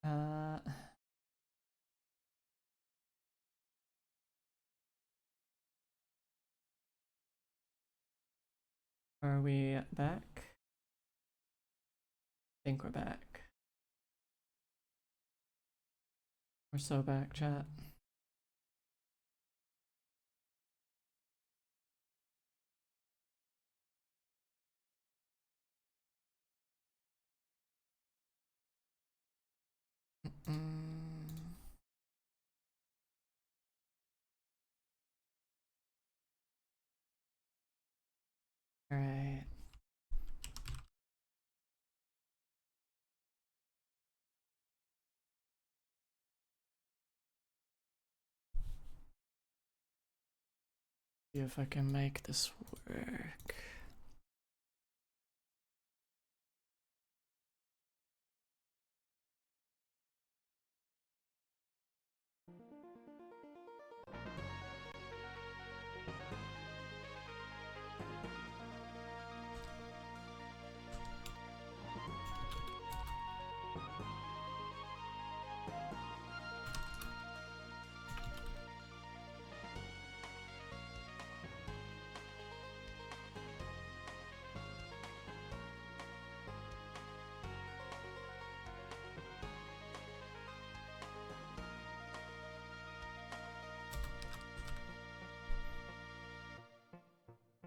Uh, are we back? I think we're back. We're so back, chat. All right. See if I can make this work.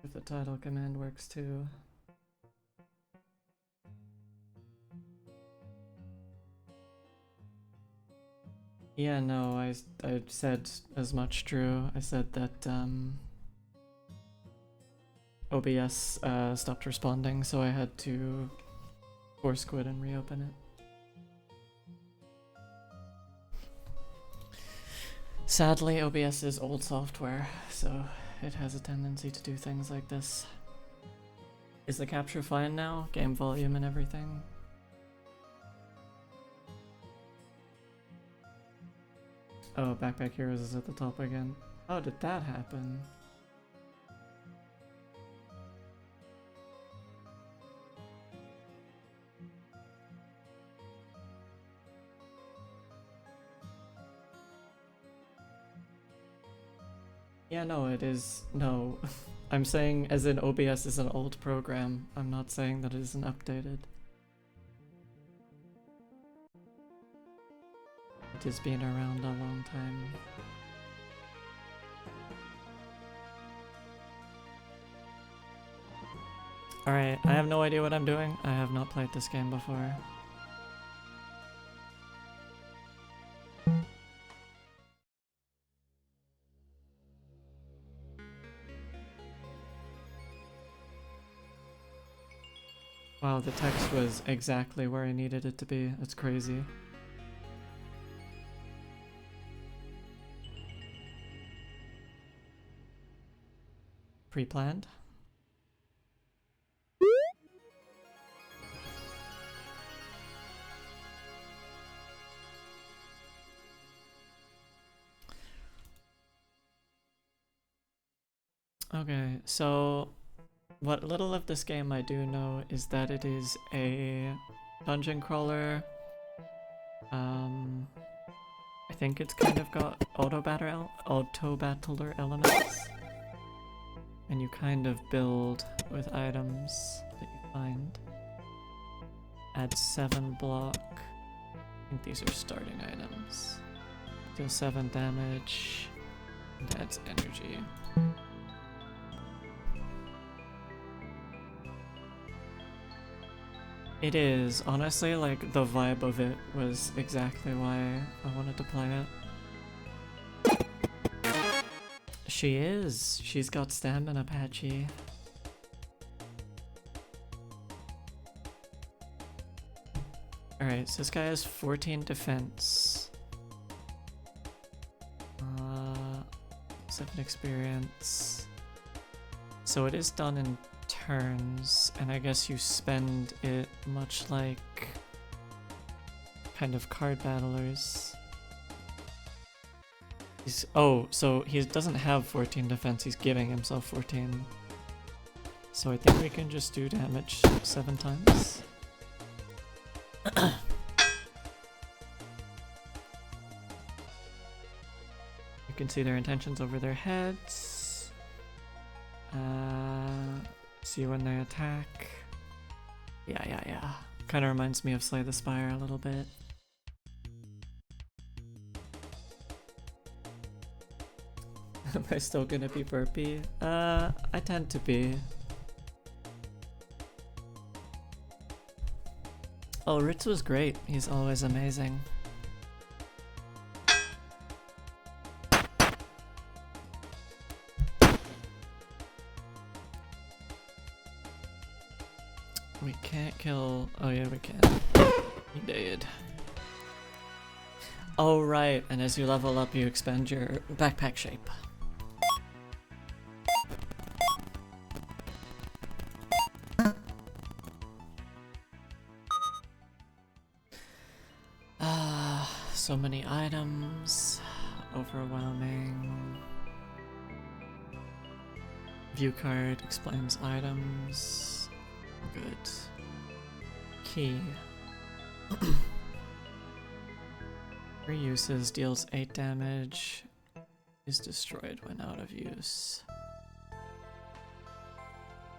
If the title command works too. Yeah, no, I said as much, Drew. I said that OBS stopped responding, so I had to force quit and reopen it. Sadly, OBS is old software, so it has a tendency to do things like this. Is the capture fine now? Game volume and everything? Oh, Backpack Heroes is at the top again. How did that happen? Yeah, no, it is. No. I'm saying as in OBS is an old program. I'm not saying that it isn't updated. It has been around a long time. Alright, I have no idea what I'm doing. I have not played this game before. Wow, the text was exactly where I needed it to be. That's crazy. Pre-planned? Okay, so what little of this game I do know is that it is a dungeon crawler. I think it's kind of got auto-battler elements. And you kind of build with items that you find. Add 7 block. I think these are starting items. Deal 7 damage. And adds energy. It is. Honestly, like, the vibe of it was exactly why I wanted to play it. She is. She's got stamina, Patchy. Alright, so this guy has 14 defense. 7 experience. So it is done in turns, and I guess you spend it much like kind of card battlers. So he doesn't have 14 defense, he's giving himself 14. So I think we can just do damage 7 times. You can see their intentions over their heads. See when they attack. Yeah. Kind of reminds me of Slay the Spire a little bit. Am I still gonna be burpy? I tend to be. Oh, Ritz was great. He's always amazing. We can't kill... Oh yeah, we can. He did. Oh right, and as you level up you expand your backpack shape. So many items. Overwhelming. View card explains items. Good. Key. 3 uses, deals 8 damage. Is destroyed when out of use.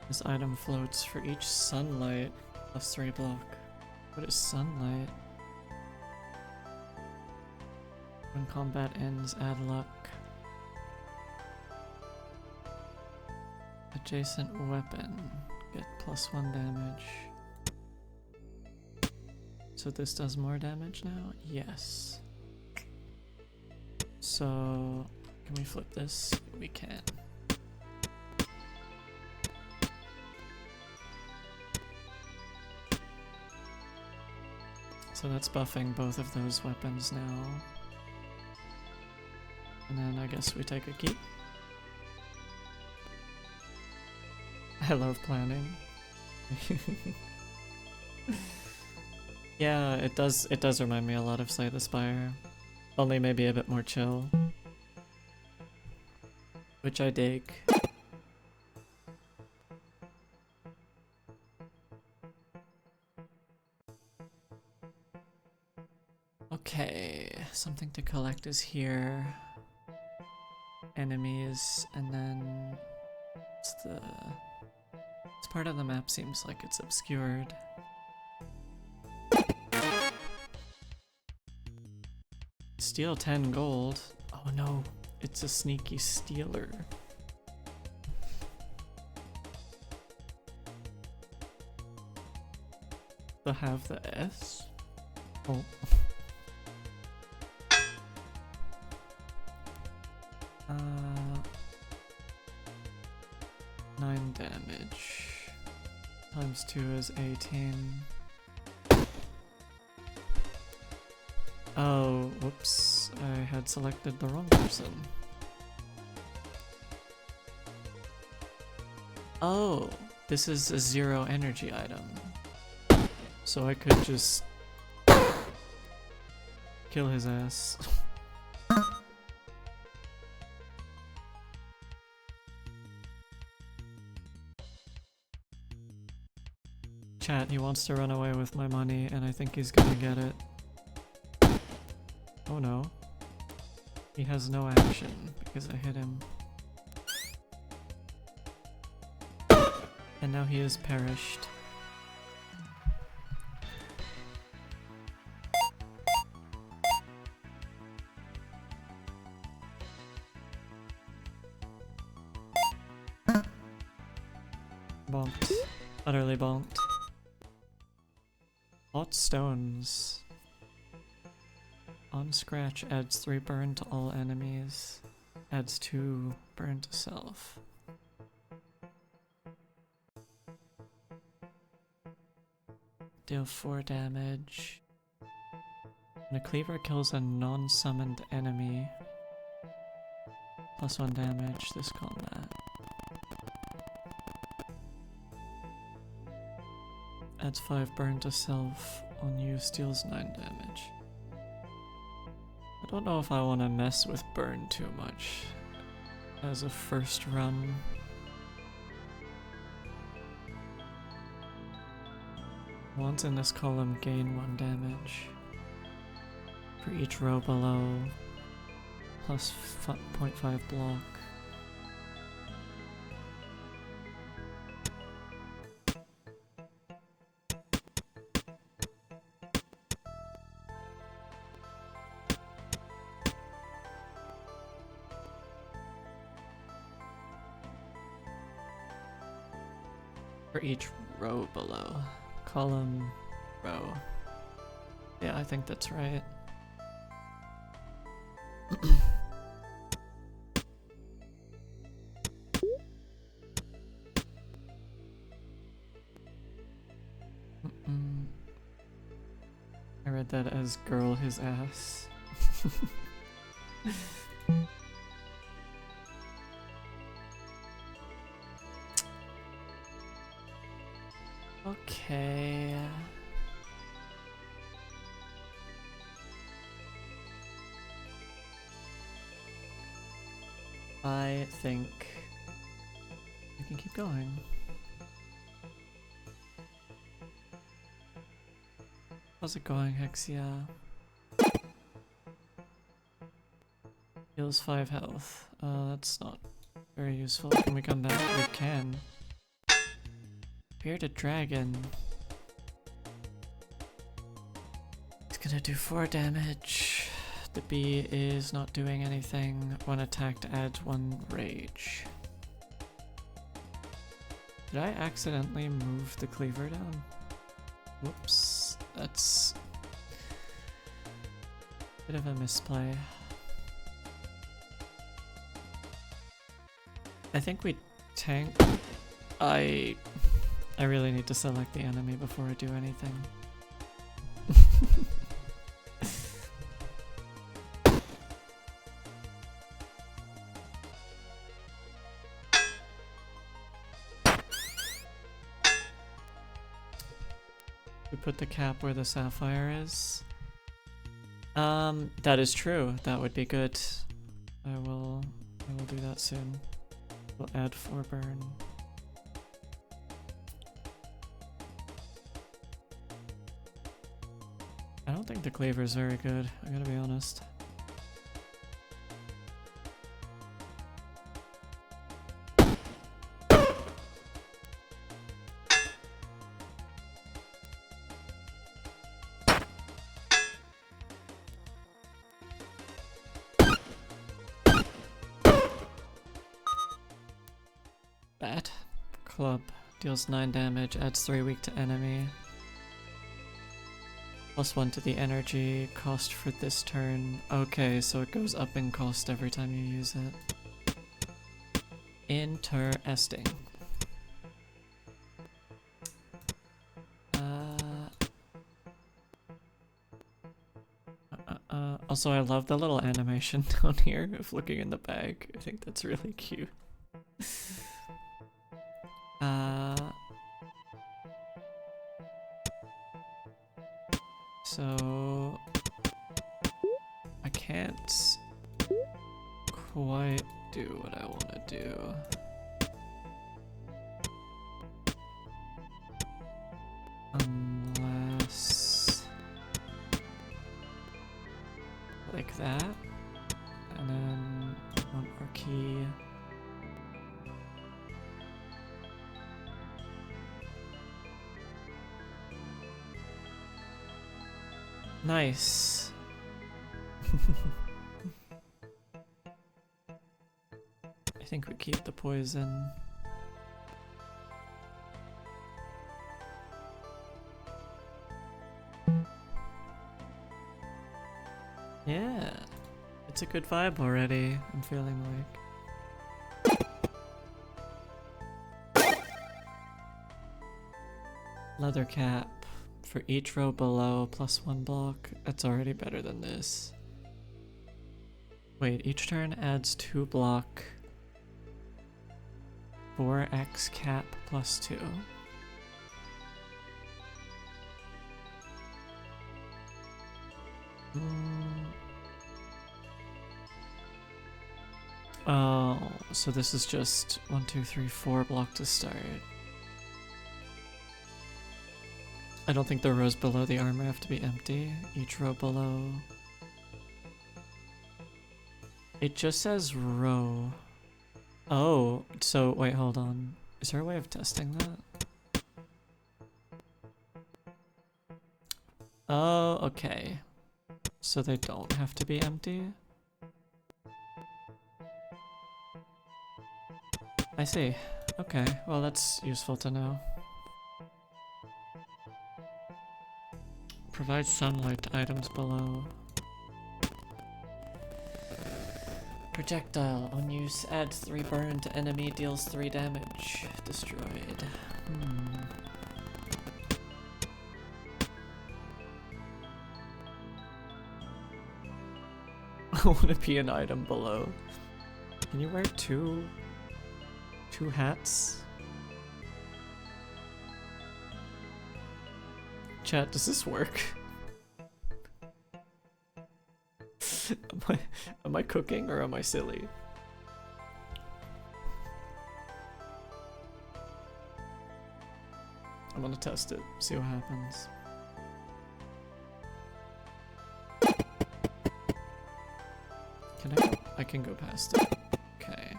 This item floats for each sunlight. Plus 3 block. What is sunlight? When combat ends, add luck. Adjacent weapon. Get +1 damage. So this does more damage now? Yes. So, can we flip this? We can. So that's buffing both of those weapons now. And then I guess we take a key. I love planning. Yeah, it does remind me a lot of Slay the Spire. Only maybe a bit more chill. Which I dig. Okay, something to collect is here. Enemies, and then this part of the map seems like it's obscured. Steal 10 gold. Oh no, it's a sneaky stealer. To have the S? Oh. 9 damage. Times 2 is 18. Oh, whoops. I had selected the wrong person. Oh, this is a 0 energy item. So I could just kill his ass. Chat, he wants to run away with my money, and I think he's gonna get it. Oh no. He has no action, because I hit him. And now he is perished. Bonked. Utterly bonked. Hot stones. On scratch adds 3 burn to all enemies. Adds 2 burn to self. Deal 4 damage. When a cleaver kills a non-summoned enemy. +1 damage this combat. Adds 5 burn to self. On use deals 9 damage. I don't know if I want to mess with burn too much as a first run. Ones in this column gain 1 damage for each row below. plus 0.5 block. For each row below. Column, row. Yeah, I think that's right. I read that as girl his ass. Okay. I think we can keep going. How's it going, Hexia? Heals 5 health. That's not very useful. Can we come back? We can. Bearded dragon. It's gonna do 4 damage. The bee is not doing anything. When attacked, adds 1 rage. Did I accidentally move the cleaver down? Whoops. That's a bit of a misplay. I think we tank. I really need to select the enemy before I do anything. We put the cap where the sapphire is. That is true. That would be good. I will do that soon. We'll add 4 burn. I don't think the cleaver is very good, I gotta be honest. Bad. Club. Deals 9 damage, adds 3 weak to enemy. +1 to the energy, cost for this turn. Okay, so it goes up in cost every time you use it. Interesting. Also, I love the little animation down here of looking in the bag. I think that's really cute. So I can't quite do what I want to do. Unless like that, and then one more key. Nice. I think we keep the poison. Yeah, it's a good vibe already, I'm feeling like. Leather cap. For each row below, +1 block. That's already better than this. Wait, each turn adds 2 block. 4x cap +2. Oh, so this is just 1, 2, 3, 4 block to start. I don't think the rows below the armor have to be empty. Each row below. It just says row. Oh, so wait, hold on. Is there a way of testing that? Oh, okay. So they don't have to be empty? I see. Okay, well that's useful to know. Provide sunlight to items below. Projectile on use adds 3 burn to enemy, deals 3 damage. Destroyed. I want to be an item below. Can you wear two hats? Chat, does this work? Am I cooking or am I silly? I'm gonna test it, see what happens. Can I go? I can go past it. Okay.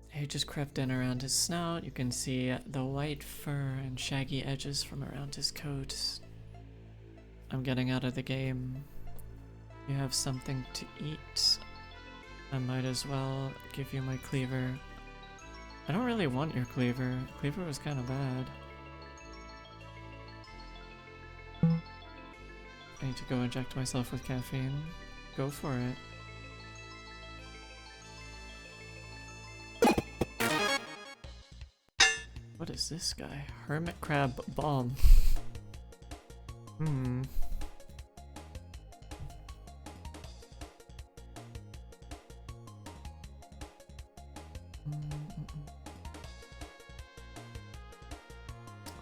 He just crept in around his snout. You can see the white fur and shaggy edges from around his coat. I'm getting out of the game. You have something to eat. I might as well give you my cleaver. I don't really want your cleaver. Cleaver was kind of bad. I need to go inject myself with caffeine. Go for it. What is this guy? Hermit crab bomb.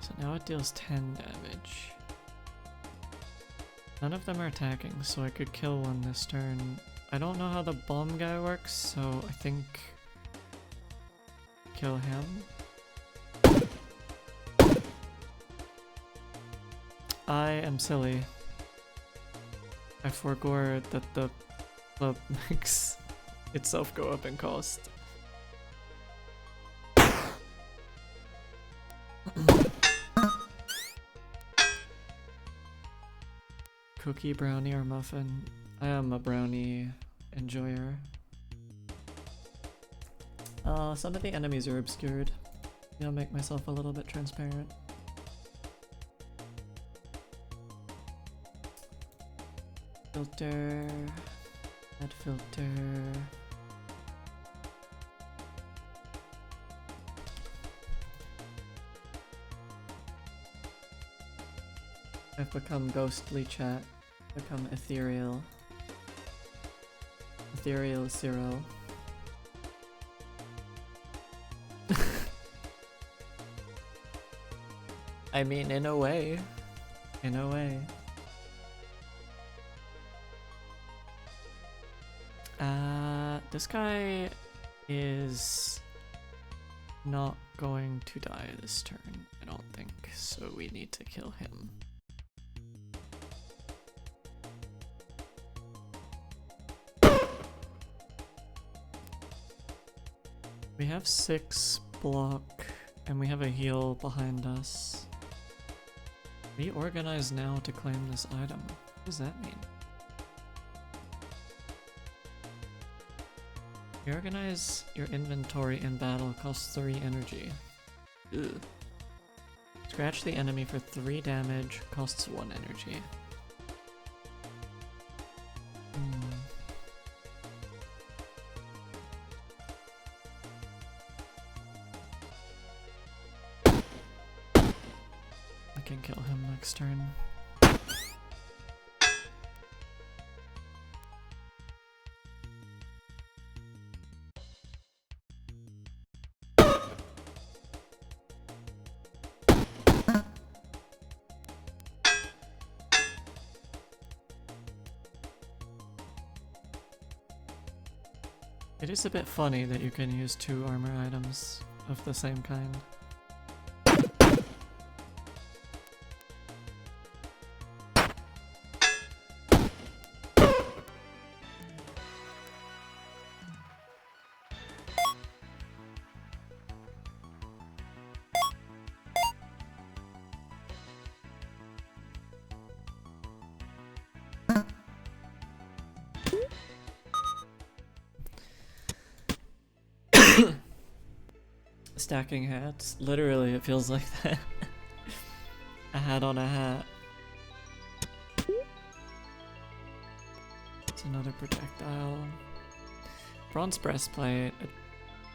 So now it deals 10 damage. None of them are attacking, so I could kill one this turn. I don't know how the bomb guy works, so I think kill him. I am silly. I forgot that the club makes itself go up in cost. Cookie, brownie, or muffin? I am a brownie enjoyer. Some of the enemies are obscured. I'll make myself a little bit transparent. Filter. Add filter. I've become ghostly, chat. Become ethereal. Ethereal Cyril. I mean, in a way. In a way. This guy is not going to die this turn, I don't think, so we need to kill him. We have 6 block, and we have a heal behind us. Reorganize now to claim this item. What does that mean? Reorganize your inventory in battle, costs 3 energy. Ugh. Scratch the enemy for 3 damage, costs 1 energy. I can kill him next turn. It is a bit funny that you can use 2 armor items of the same kind. stacking hats. Literally, it feels like that. A hat on a hat. It's another projectile. Bronze breastplate.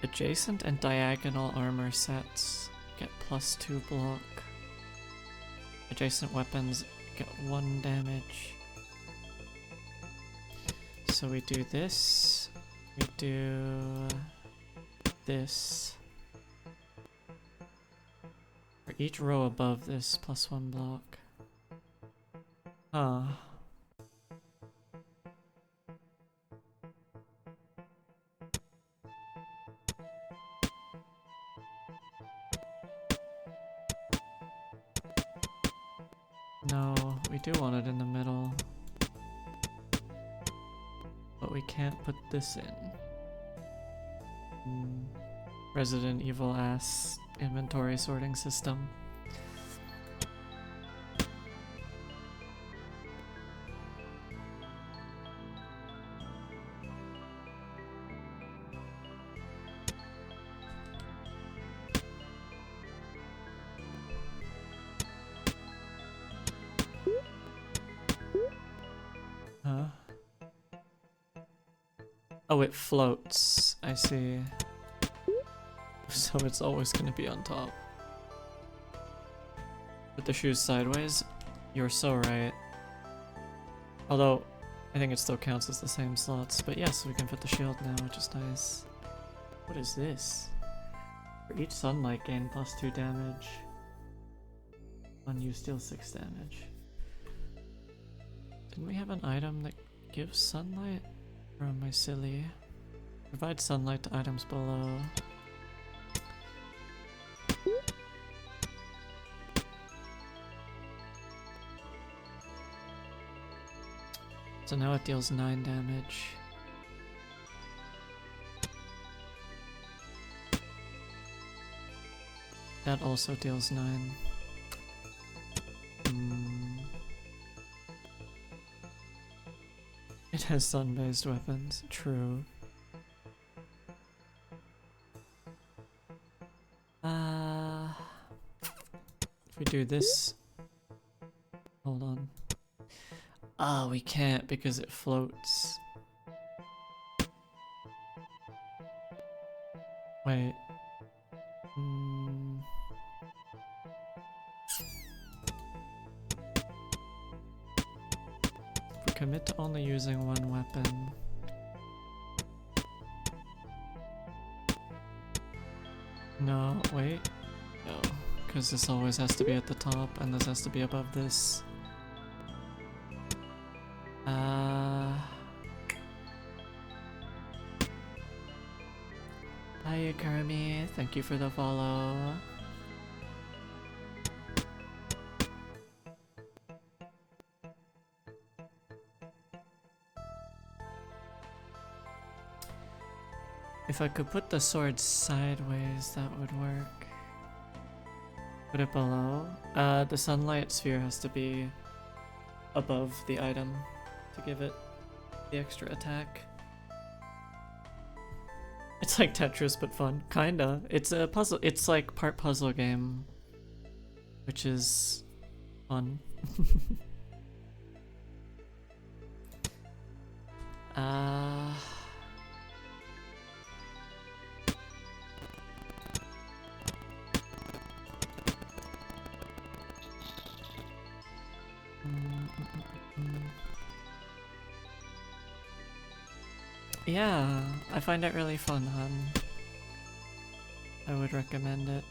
Adjacent and diagonal armor sets get +2 block. Adjacent weapons get 1 damage. So we do this. We do this. For each row above this, +1 block. Huh. No, we do want it in the middle. But we can't put this in. Resident Evil ass inventory sorting system. Huh? Oh, it floats. I see. So it's always gonna be on top. Put the shoes sideways? You're so right. Although, I think it still counts as the same slots. But yes, we can put the shield now, which is nice. What is this? For each sunlight gain +2 damage. When you steal 6 damage. Didn't we have an item that gives sunlight? Or am I silly? Provide sunlight to items below. So now it deals 9 damage. That also deals 9. It has sun-based weapons, true. If we do this... Hold on. Ah, we can't because it floats. Wait. If we commit to only using one weapon... No, wait. No, because this always has to be at the top and this has to be above this. Hi Karami, thank you for the follow. If I could put the sword sideways, that would work. Put it below. The sunlight sphere has to be above the item to give it the extra attack. It's like Tetris but fun. Kinda. It's a puzzle. It's like part puzzle game, which is fun. Yeah, I find it really fun, hun. I would recommend it.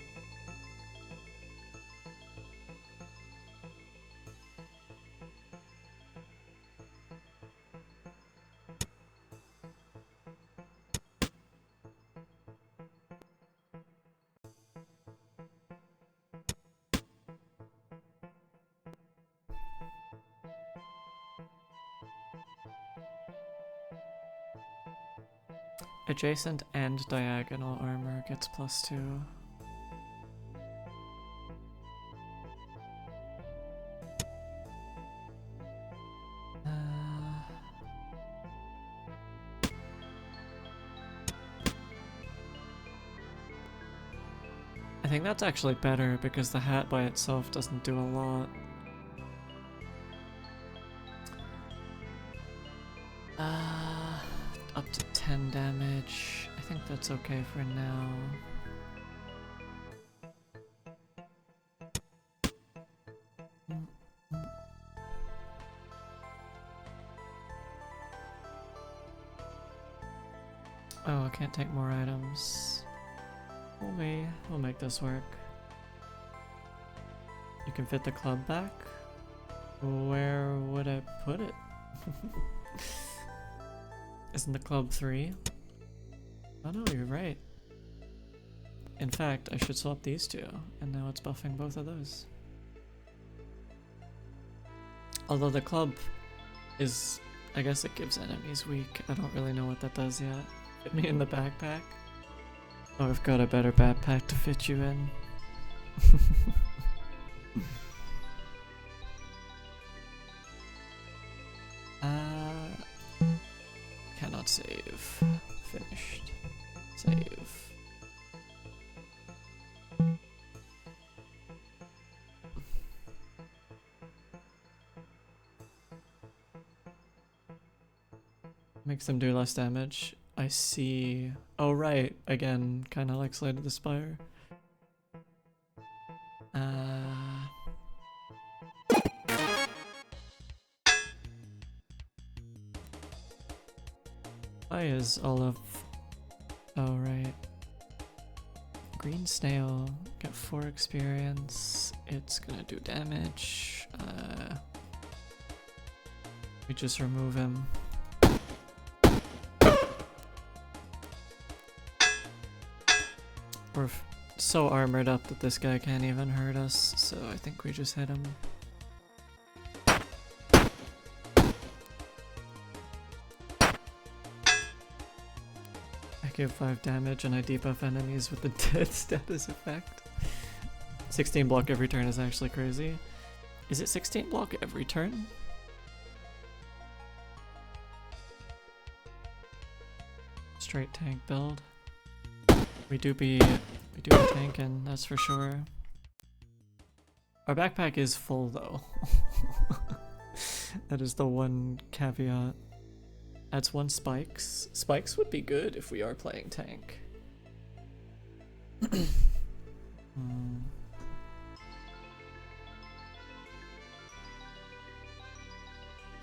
Adjacent and diagonal armor gets +2. I think that's actually better because the hat by itself doesn't do a lot. Up to 10 damage. I think that's okay for now. Oh, I can't take more items. We'll make this work. You can fit the club back? Where would I put it? Isn't the club 3? Oh no, you're right. In fact, I should swap these two, and now it's buffing both of those. Although the club is... I guess it gives enemies weak. I don't really know what that does yet. Fit me in the backpack? Oh, I've got a better backpack to fit you in. Cannot save. Finished. Save. Makes them do less damage. I see. Oh, right. Again, kind of like Slay to the Spire. Why is all of... Oh, right. Green Snail. Get 4 experience. It's gonna do damage. We just remove him. We're so armored up that this guy can't even hurt us, so I think we just hit him. I give 5 damage and I debuff enemies with the dead status effect. 16 block every turn is actually crazy. Is it 16 block every turn? Straight tank build. We do be tanking, that's for sure. Our backpack is full though. That is the one caveat. Adds 1 spikes. Spikes would be good if we are playing tank.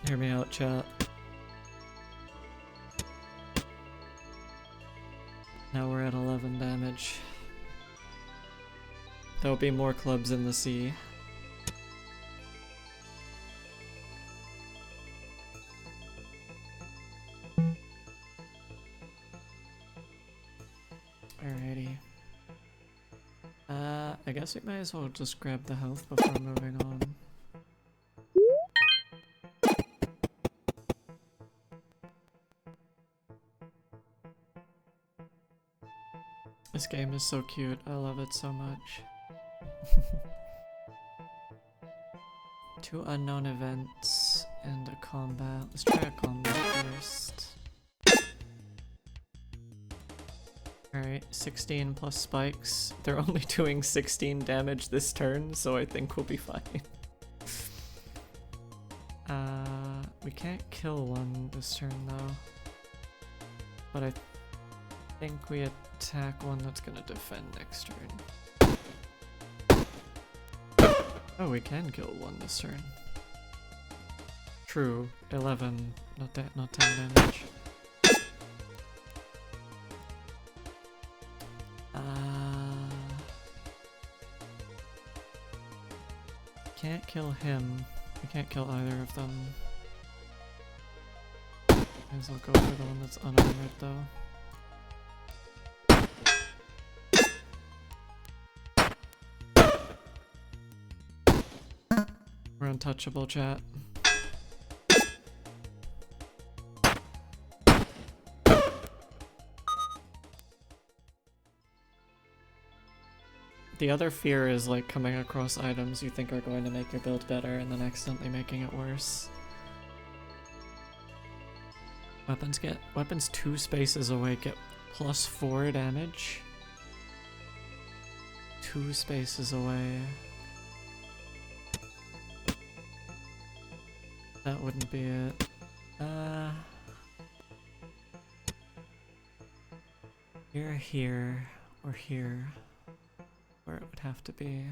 Hear me out, chat. Now we're at 11 damage. There'll be more clubs in the sea. Alrighty. I guess we might as well just grab the health before moving on. This game is so cute, I love it so much. 2 unknown events and a combat. Let's try a combat first. Alright, 16 plus spikes. They're only doing 16 damage this turn, so I think we'll be fine. We can't kill one this turn though. But I think we attack one that's gonna defend next turn. Oh, we can kill one this turn. True, 11, not 10 damage. Can't kill him. We can't kill either of them. Might as well go for the one that's unarmored though. We're untouchable, chat. The other fear is like coming across items you think are going to make your build better and then accidentally making it worse. Weapons 2 spaces away get +4 damage. 2 spaces away. That wouldn't be it. Here, or here, where it would have to be.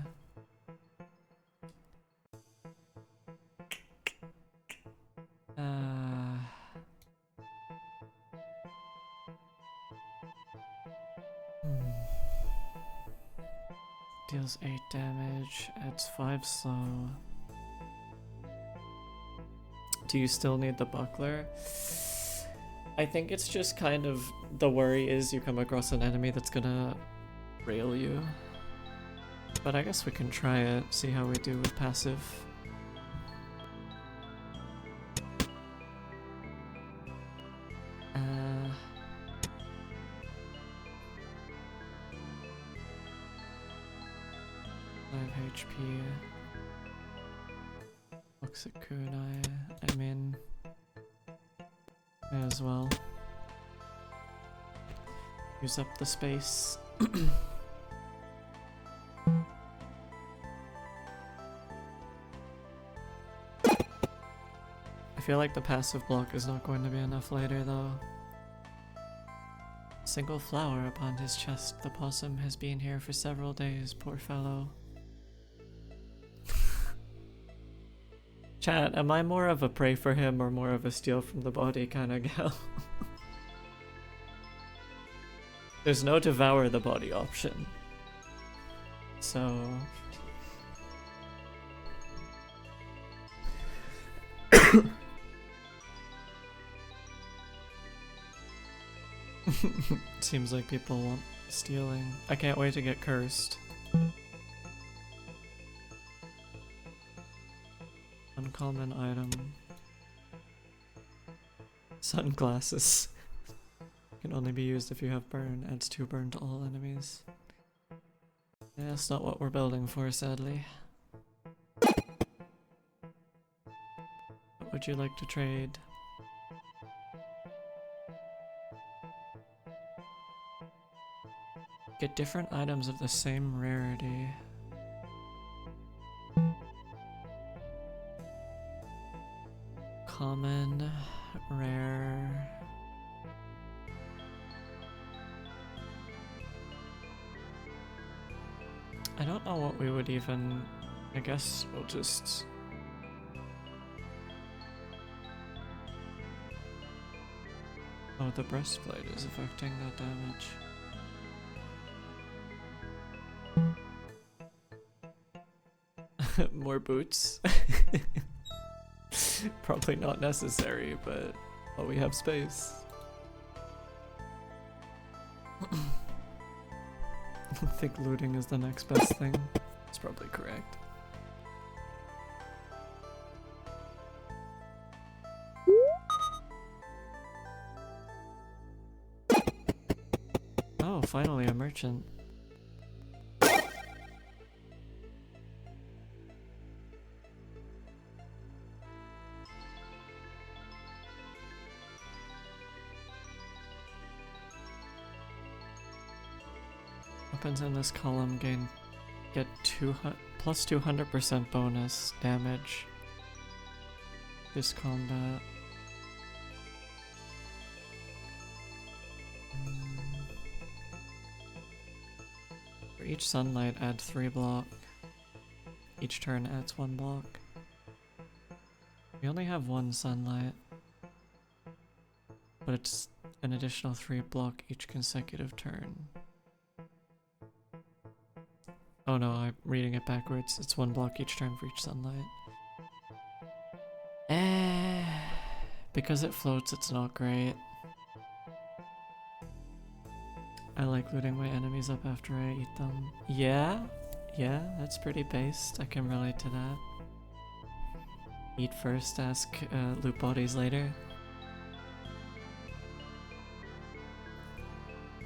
Deals 8 damage, adds 5 slow. Do you still need the buckler? I think it's just kind of, the worry is you come across an enemy that's gonna rail you. But I guess we can try it, see how we do with passive. HP. Toxic kunai. I mean, may as well use up the space. I feel like the passive block is not going to be enough later though. Single flower upon his chest. The possum has been here for several days, poor fellow. Chat, am I more of a pray for him or more of a steal from the body kind of gal? There's no devour the body option. So... Seems like people want stealing. I can't wait to get cursed. Uncommon item. Sunglasses. Can only be used if you have burn. Adds 2 burn to all enemies. Yeah, that's not what we're building for, sadly. What would you like to trade? Get different items of the same rarity. Common, rare. I don't know what we would even... I guess we'll just... Oh, the breastplate is affecting that damage. More boots. Probably not necessary, but well, we have space. I think looting is the next best thing. It's probably correct. Oh, finally a merchant. Weapons in this column get plus 200% bonus damage this combat. For each sunlight, add 3 block. Each turn adds 1 block. We only have 1 sunlight, but it's an additional 3 block each consecutive turn. Oh no, I'm reading it backwards. It's 1 block each turn for each sunlight. Because it floats, it's not great. I like looting my enemies up after I eat them. Yeah, that's pretty based. I can relate to that. Eat first, ask loot bodies later.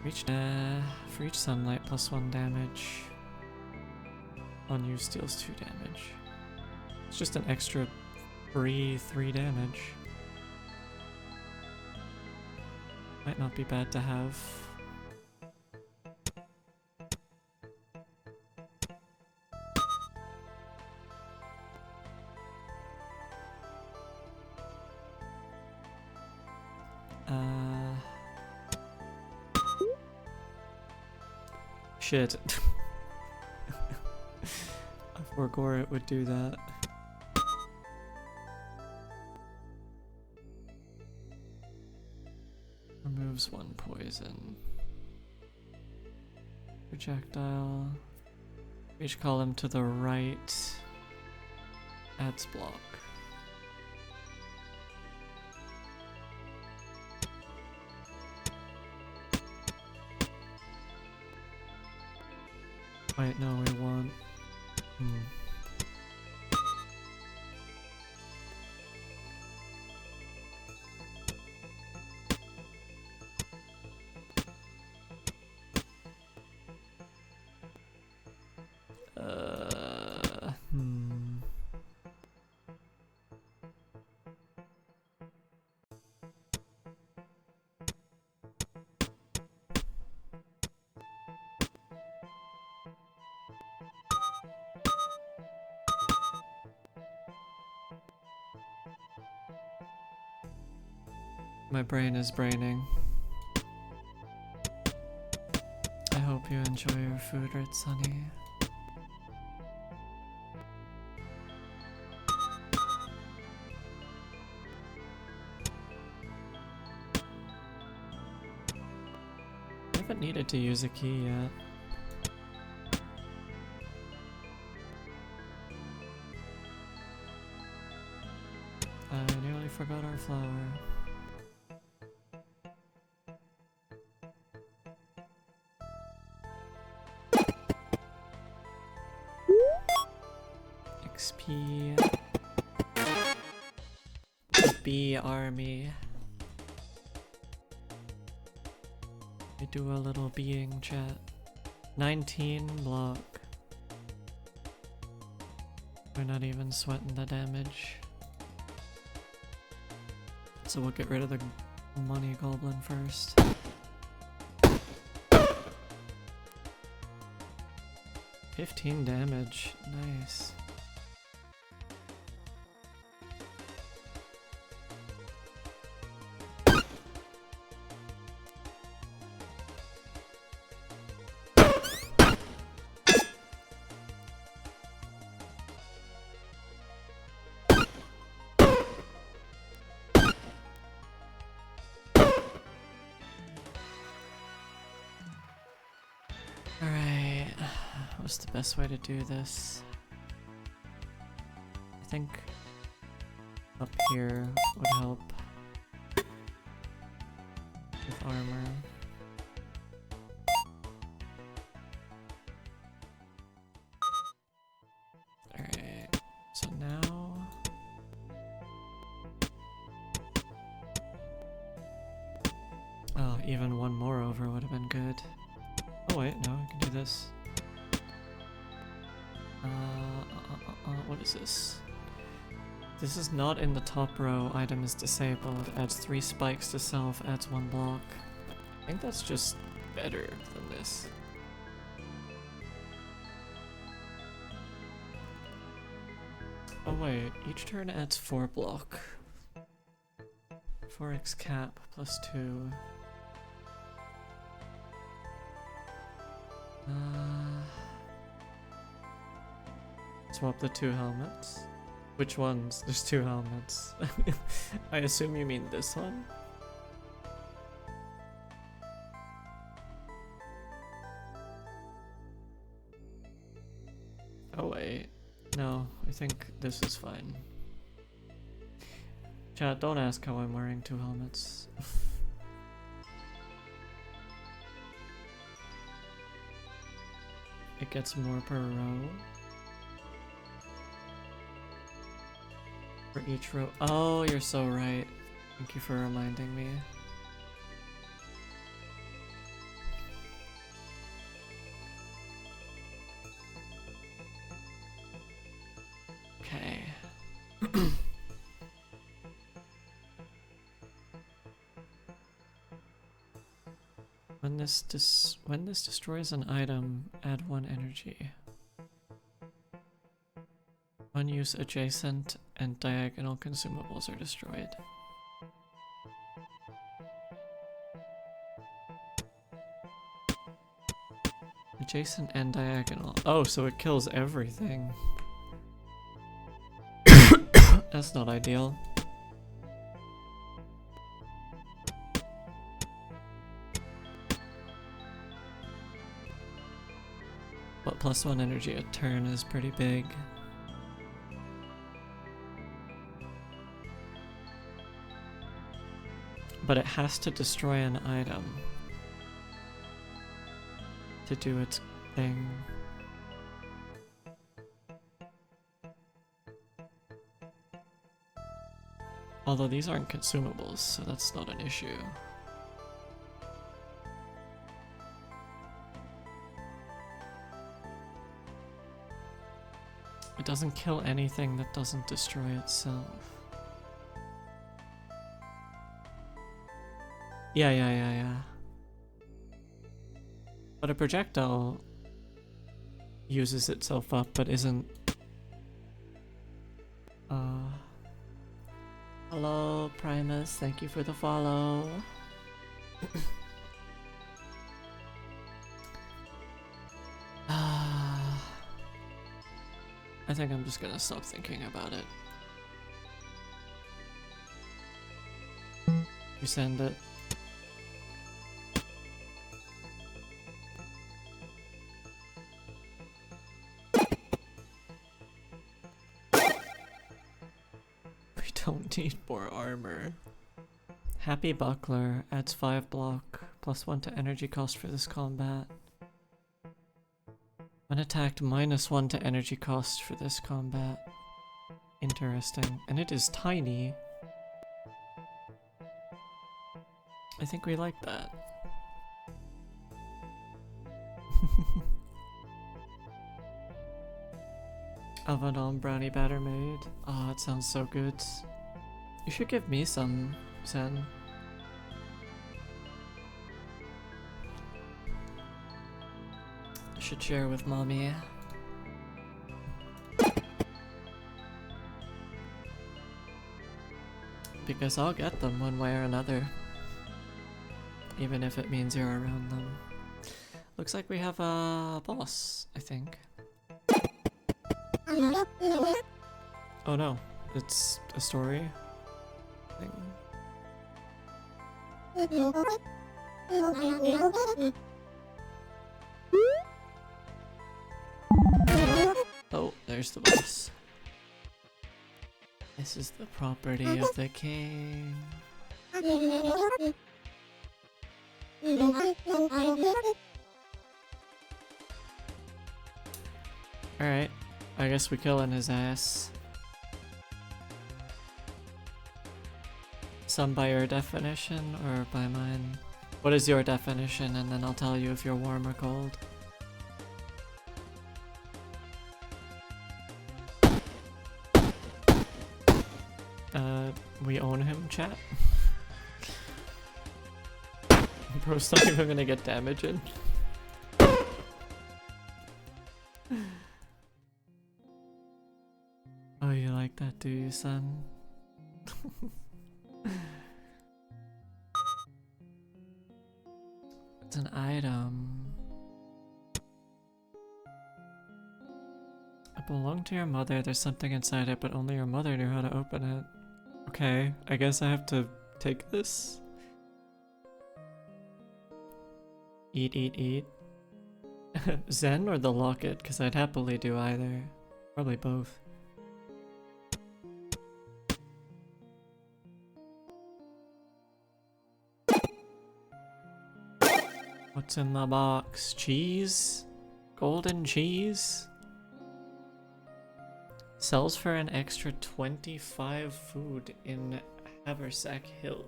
For each sunlight, plus 1 damage. Unused deals 2 damage. It's just an extra free 3 damage. Might not be bad to have. Shit. I forgot it would do that. Removes one poison. Projectile. Each column to the right. Adds block. Wait, no, we want... My brain is braining. I hope you enjoy your food, Red Sunny. I haven't needed to use a key yet. I nearly forgot our flower. XP. B army. We do a little being chat. 19 block. We're not even sweating the damage. So we'll get rid of the money goblin first. $15 damage. Nice. Alright, what's the best way to do this? I think up here would help with armor. Alright, so now... Oh, even one more over would have been good. Oh wait, no, I can do this. What is this? This is not in the top row. Item is disabled. Adds 3 spikes to self, adds 1 block. I think that's just better than this. Oh wait, each turn adds 4 block. 4x cap plus 2. Swap the 2 helmets. Which ones? There's 2 helmets. I assume you mean this one? Oh wait. No, I think this is fine. Chat, don't ask how I'm wearing 2 helmets. It gets more per row. For each row. Oh, you're so right. Thank you for reminding me. Okay. When this destroys an item, add 1 energy. Unused adjacent and diagonal consumables are destroyed. Adjacent and diagonal. Oh, so it kills everything. That's not ideal. But +1 energy a turn is pretty big. But it has to destroy an item to do its thing. Although these aren't consumables, so that's not an issue. It doesn't kill anything that doesn't destroy itself. Yeah. But a projectile uses itself up, but isn't... Hello, Primus. Thank you for the follow. I think I'm just gonna stop thinking about it. You send it. We don't need more armor. Happy Buckler adds 5 block, +1 to energy cost for this combat. When attacked, -1 to energy cost for this combat. Interesting. And it is tiny. I think we like that. Avedon brownie batter made. Oh, it sounds so good. You should give me some, Zen. Should share with mommy. Because I'll get them one way or another. Even if it means you're around them. Looks like we have a boss, I think. Oh no, it's a story thing. Oh, there's the boss. This is the property of the king. Alright, I guess we killing his ass. Some by your definition or by mine? What is your definition, and then I'll tell you if you're warm or cold. We own him, chat. Bro's not even gonna get damage in. Oh, you like that, do you, son? It's an item. It belonged to your mother. There's something inside it, but only your mother knew how to open it. Okay, I guess I have to take this. Eat. Zen or the locket? Because I'd happily do either. Probably both. What's in the box? Cheese? Golden cheese? Sells for an extra 25 food in Haversack Hill.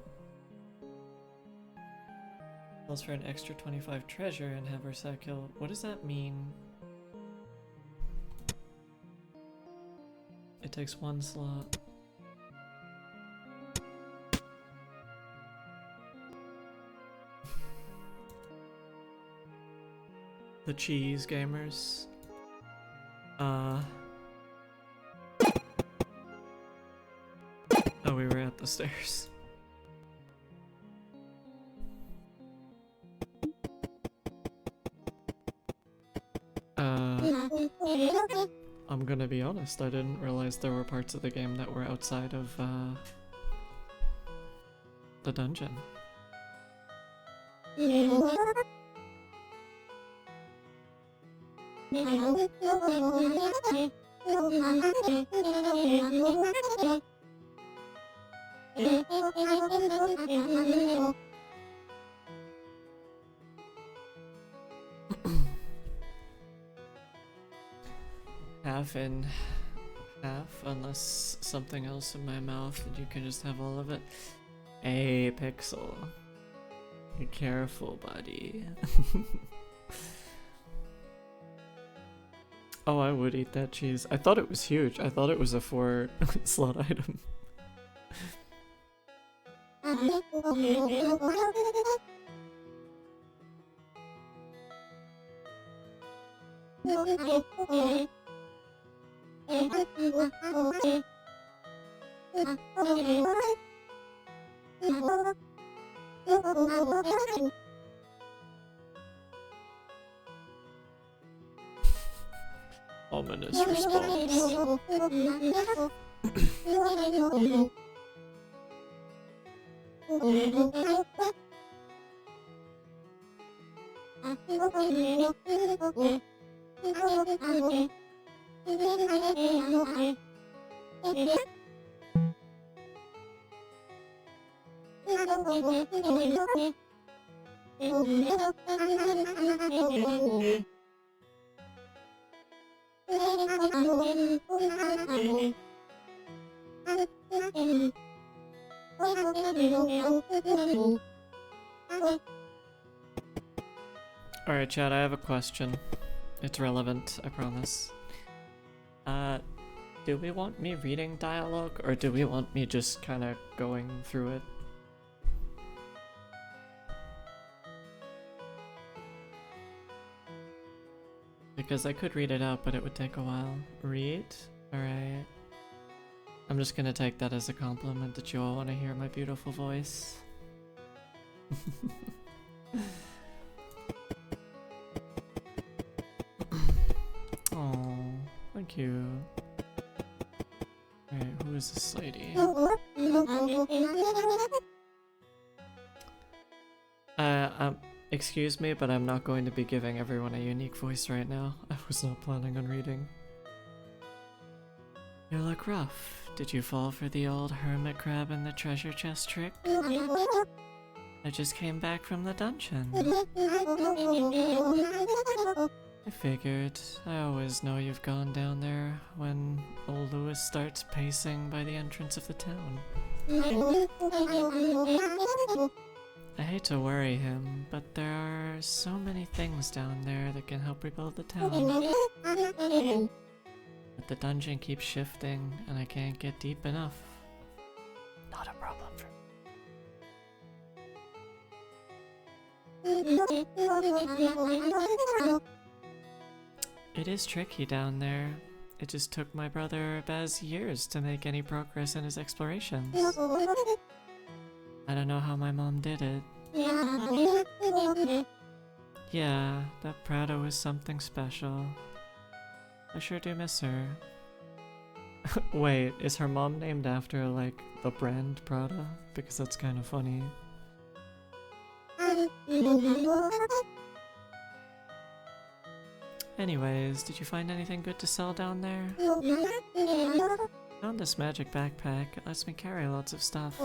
Sells for an extra 25 treasure in Haversack Hill. What does that mean? It takes 1 slot. The cheese gamers. Oh, we were at the stairs. gonna be honest, I didn't realize there were parts of the game that were outside of the dungeon. Half in, half, unless something else in my mouth and you can just have all of it. Hey, Pixel. Be careful, buddy. Oh, I would eat that cheese. I thought it was huge. I thought it was a 4 slot item. Ominous response. Alright, Chad, I have a question. It's relevant, I promise. Do we want me reading dialogue, or do we want me just kind of going through it? Because I could read it out, but it would take a while. Read? Alright. I'm just gonna take that as a compliment that you all want to hear my beautiful voice. Oh, thank you. Alright, who is this lady? Excuse me, but I'm not going to be giving everyone a unique voice right now. I was not planning on reading. You look rough. Did you fall for the old hermit crab in the treasure chest trick? I just came back from the dungeon. I figured. I always know you've gone down there when old Lewis starts pacing by the entrance of the town. I hate to worry him, but there are so many things down there that can help rebuild the town. But the dungeon keeps shifting, and I can't get deep enough. Not a problem for me. It is tricky down there. It just took my brother Baz years to make any progress in his explorations. I don't know how my mom did it. Yeah, that Prada was something special. I sure do miss her. Wait, is her mom named after, like, the brand Prada? Because that's kind of funny. Anyways, did you find anything good to sell down there? Found this magic backpack. It lets me carry lots of stuff.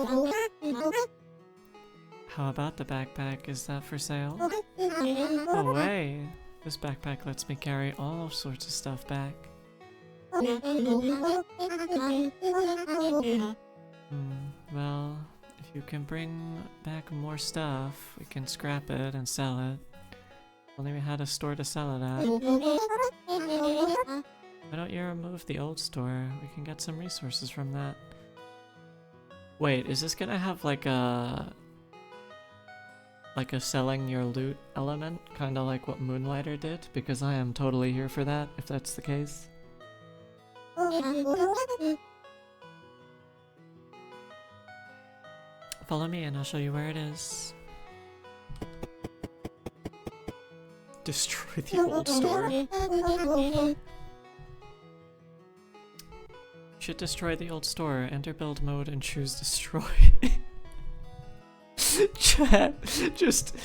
How about the backpack? Is that for sale? No way! This backpack lets me carry all sorts of stuff back. Well, if you can bring back more stuff, we can scrap it and sell it. Only we had a store to sell it at. Why don't you remove the old store? We can get some resources from that. Wait, is this gonna have like a selling your loot element? Kinda like what Moonlighter did? Because I am totally here for that, if that's the case. Follow me and I'll show you where it is. Destroy the old store. Should destroy the old store, enter build mode and choose destroy. Chat, just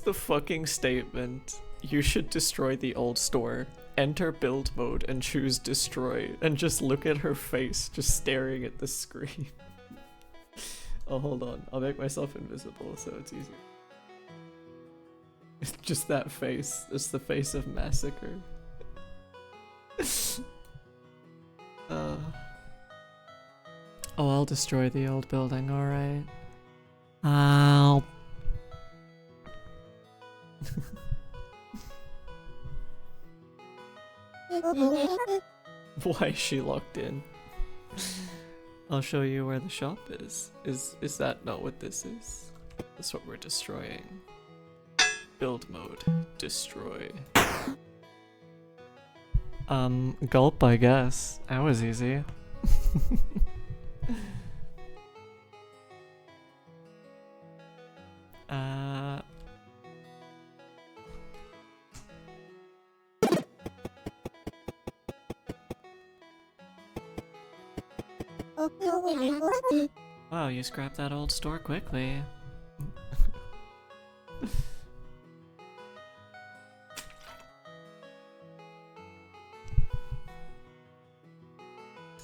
the fucking statement. You should destroy the old store, enter build mode and choose destroy, and just look at her face, just staring at the screen. Oh, hold on, I'll make myself invisible so it's easier. It's just that face, it's the face of massacre. Oh, I'll destroy the old building, alright. Ow. Why is she locked in? I'll show you where the shop is. Is that not what this is? That's what we're destroying. Build mode. Destroy. Gulp, I guess. That was easy. Wow, you scrapped that old store quickly.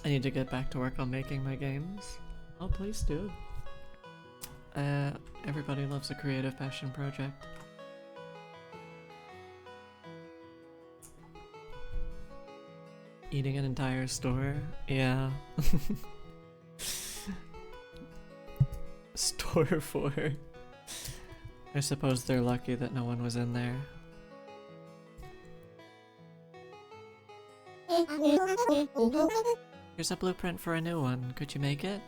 I need to get back to work on making my games. Oh, please do. Everybody loves a creative passion project. Eating an entire store? Yeah. Store 4. I suppose they're lucky that no one was in there. Here's a blueprint for a new one. Could you make it?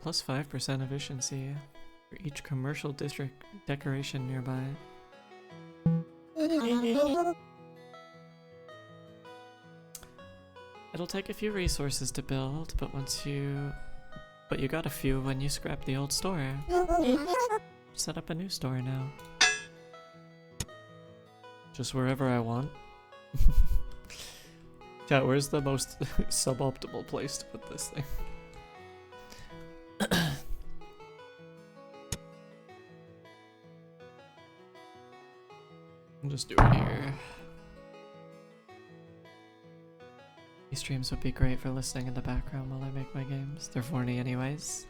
Plus 5% efficiency for each commercial district decoration nearby. It'll take a few resources to build, but you got a few when you scrapped the old store. Set up a new store now. Just wherever I want. Chat, where's the most suboptimal place to put this thing? I'll just do it here. These streams would be great for listening in the background while I make my games. They're horny anyways.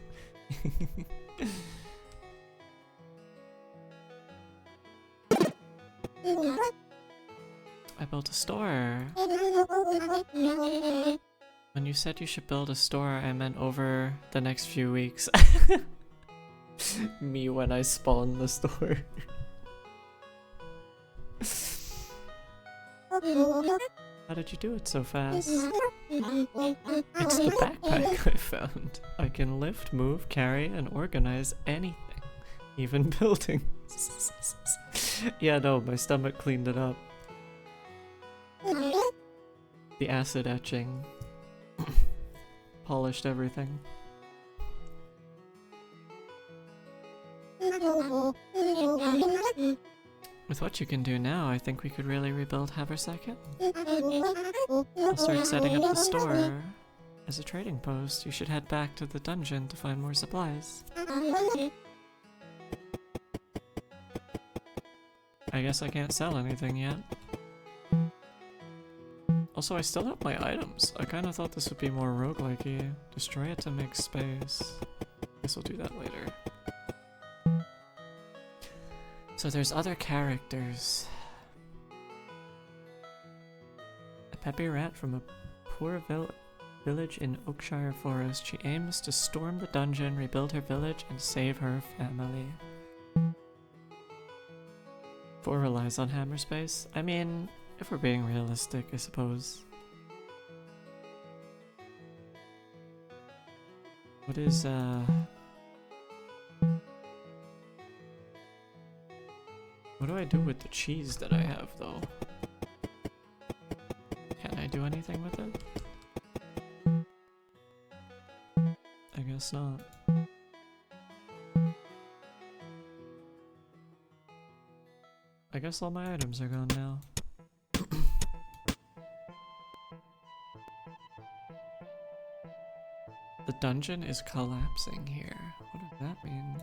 I built a store. When you said you should build a store, I meant over the next few weeks. Me when I spawn the store. How did you do it so fast? It's the backpack I found. I can lift, move, carry, and organize anything. Even buildings. Yeah, no, my stomach cleaned it up. The acid etching polished everything. With what you can do now, I think we could really rebuild Haversack. I'll start setting up the store. As a trading post, you should head back to the dungeon to find more supplies. I guess I can't sell anything yet. Also, I still have my items. I kind of thought this would be more roguelike-y. Destroy it to make space. Guess I'll do that later. So there's other characters. A peppy rat from a poor village in Oakshire Forest. She aims to storm the dungeon, rebuild her village, and save her family. 4 relies on hammer space. I mean, if we're being realistic, I suppose. What is, what do I do with the cheese that I have, though? Can I do anything with it? I guess not. I guess all my items are gone now. The dungeon is collapsing here. What does that mean?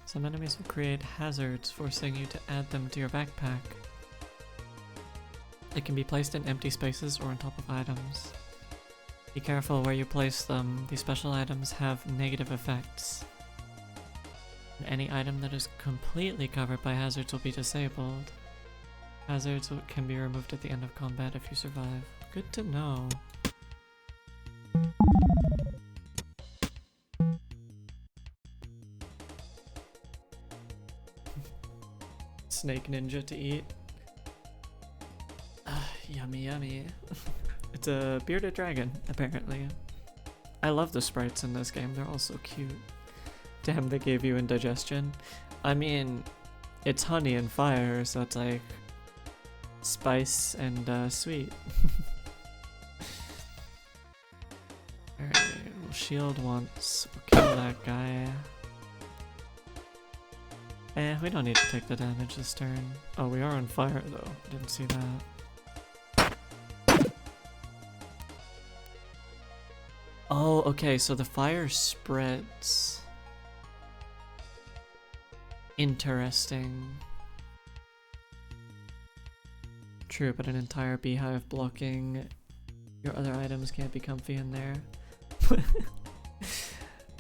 Some enemies will create hazards, forcing you to add them to your backpack. They can be placed in empty spaces or on top of items. Be careful where you place them. These special items have negative effects. And any item that is completely covered by hazards will be disabled. Hazards can be removed at the end of combat if you survive. Good to know. Snake ninja to eat. Yummy, yummy. It's a bearded dragon, apparently. I love the sprites in this game, they're all so cute. Damn, they gave you indigestion. I mean, it's honey and fire, so it's like spice and sweet. Alright, we'll shield once. We'll kill that guy. We don't need to take the damage this turn. Oh, we are on fire though. Didn't see that. Oh, okay, so the fire spreads. Interesting. True, but an entire beehive blocking your other items can't be comfy in there.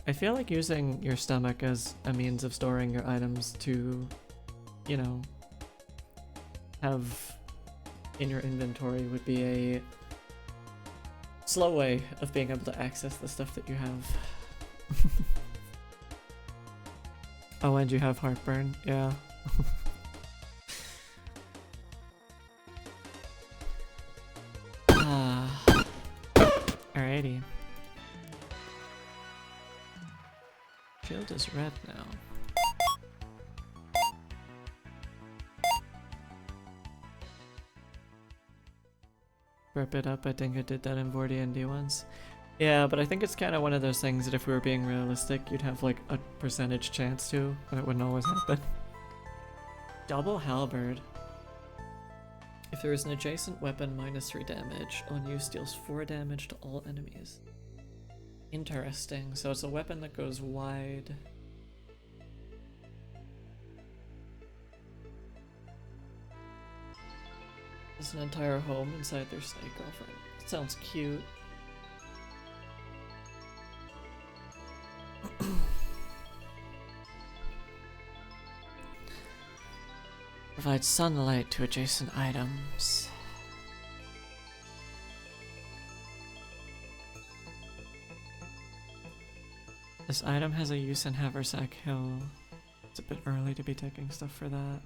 I feel like using your stomach as a means of storing your items to, you know, have in your inventory would be a slow way of being able to access the stuff that you have. Oh, and you have heartburn? Yeah. Alrighty. Shield is red now. Rip it up, I think I did that in VOD ND once. Yeah, but I think it's kind of one of those things that if we were being realistic, you'd have like a percentage chance to, but it wouldn't always happen. Double halberd. If there is an adjacent weapon, -3 damage. On use deals 4 damage to all enemies. Interesting. So it's a weapon that goes wide. There's an entire home inside their snake girlfriend. It sounds cute. Provide sunlight to adjacent items. This item has a use in Haversack Hill. It's a bit early to be taking stuff for that.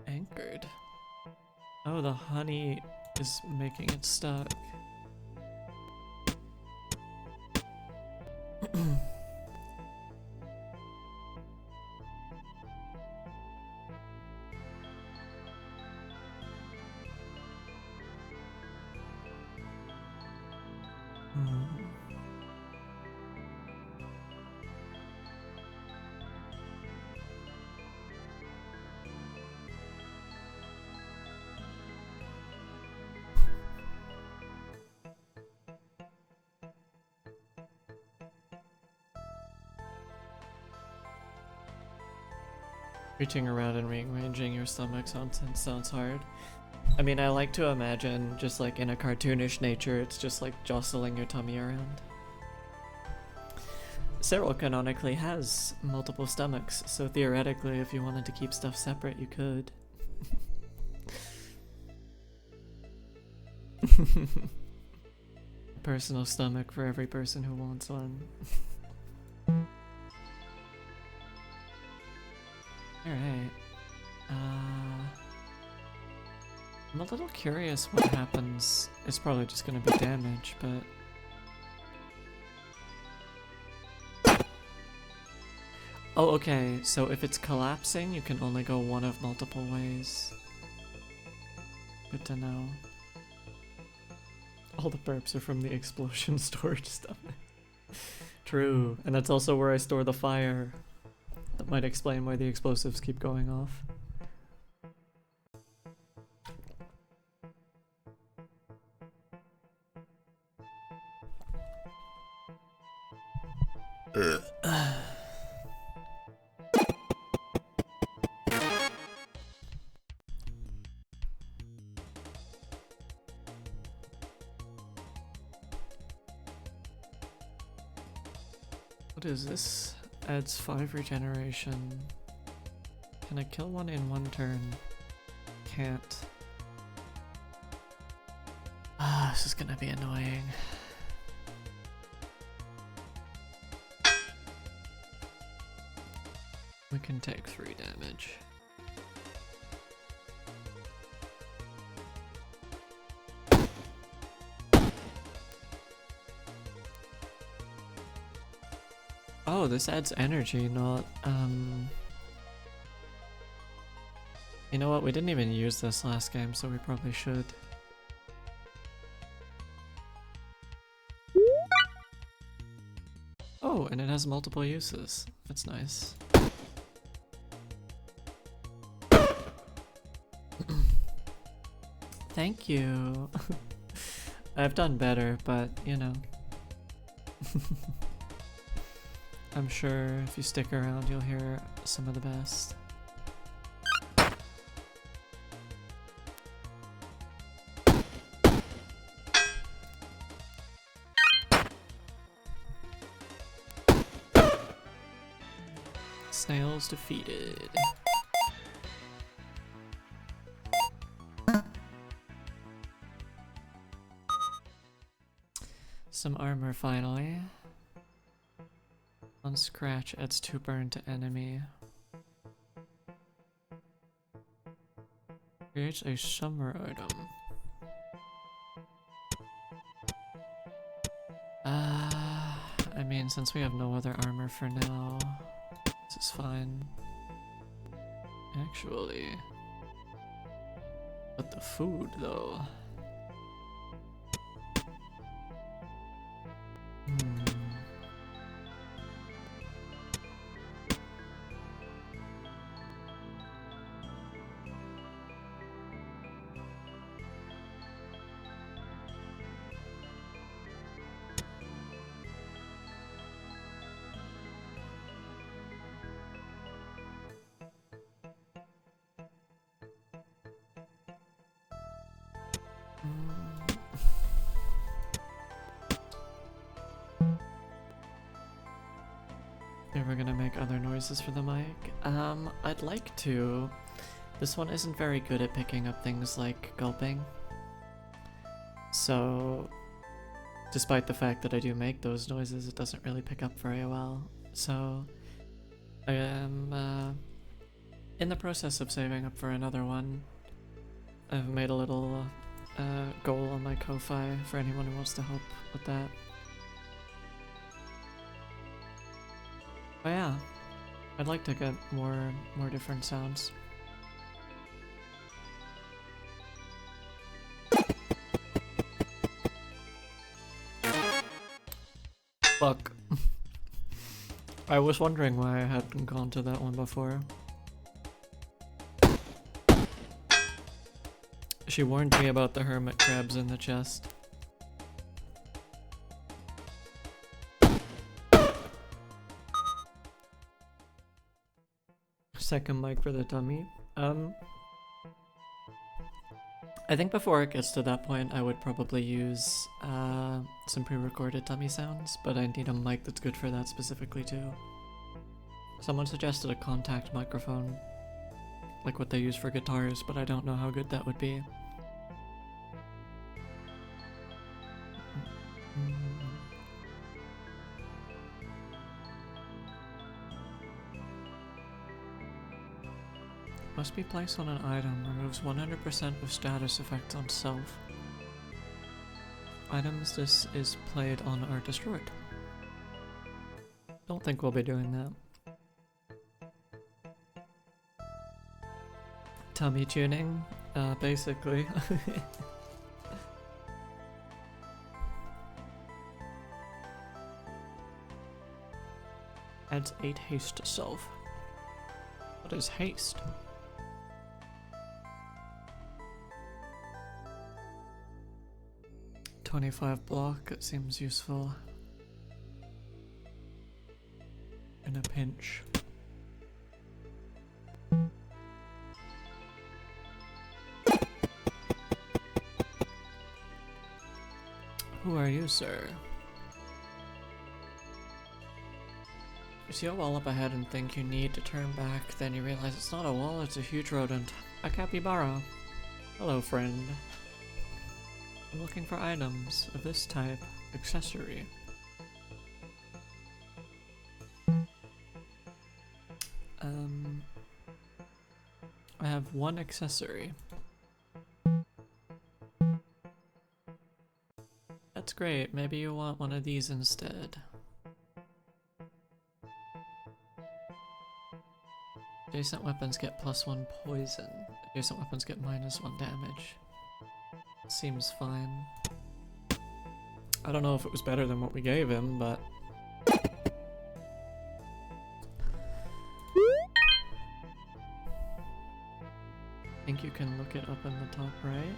Anchored. Oh, the honey is making it stuck. Reaching around and rearranging your stomach sounds hard. I mean, I like to imagine just like in a cartoonish nature, it's just like jostling your tummy around. Cyril canonically has multiple stomachs, so theoretically if you wanted to keep stuff separate, you could. personal stomach for every person who wants one. Alright. I'm a little curious what happens. It's probably just gonna be damage, but... Oh, okay, so if it's collapsing, you can only go one of multiple ways. Good to know. All the burps are from the explosion storage stuff. True, and that's also where I store the fire. That might explain why the explosives keep going off. What is this? Adds 5 regeneration. Can I kill one in one turn? Can't. Ah, this is gonna be annoying. We can take 3 damage. Oh, this adds energy, not, You know what, we didn't even use this last game, so we probably should. Oh, and it has multiple uses. That's nice. Thank you. I've done better, but, you know. I'm sure if you stick around, you'll hear some of the best. Snails defeated. Some armor finally. On scratch adds 2 burn to enemy. Creates a summer item. I mean, since we have no other armor for now, this is fine. Actually. But the food, though. We're gonna make other noises for the mic. I'd like to. This one isn't very good at picking up things like gulping. So, despite the fact that I do make those noises, it doesn't really pick up very well. So, I am in the process of saving up for another one. I've made a little goal on my Ko-Fi for anyone who wants to help with that. But yeah, I'd like to get more different sounds. Fuck. I was wondering why I hadn't gone to that one before. She warned me about the hermit crabs in the chest. Second mic for the tummy. I think before it gets to that point, I would probably use some pre-recorded tummy sounds, but I need a mic that's good for that specifically too. Someone suggested a contact microphone, like what they use for guitars, but I don't know how good that would be. Must be placed on an item. Removes 100% of status effects on self. Items this is played on are destroyed. Don't think we'll be doing that. Tummy tuning, basically. Adds 8 haste to self. What is haste? $25 block, it seems useful. In a pinch. Who are you, sir? You see a wall up ahead and think you need to turn back, then you realize it's not a wall, it's a huge rodent. A capybara. Hello, friend. I'm looking for items of this type. Accessory. I have one accessory. That's great, maybe you want one of these instead. Adjacent weapons get +1 poison. Adjacent weapons get -1 damage. Seems fine. I don't know if it was better than what we gave him, but... I think you can look it up in the top right.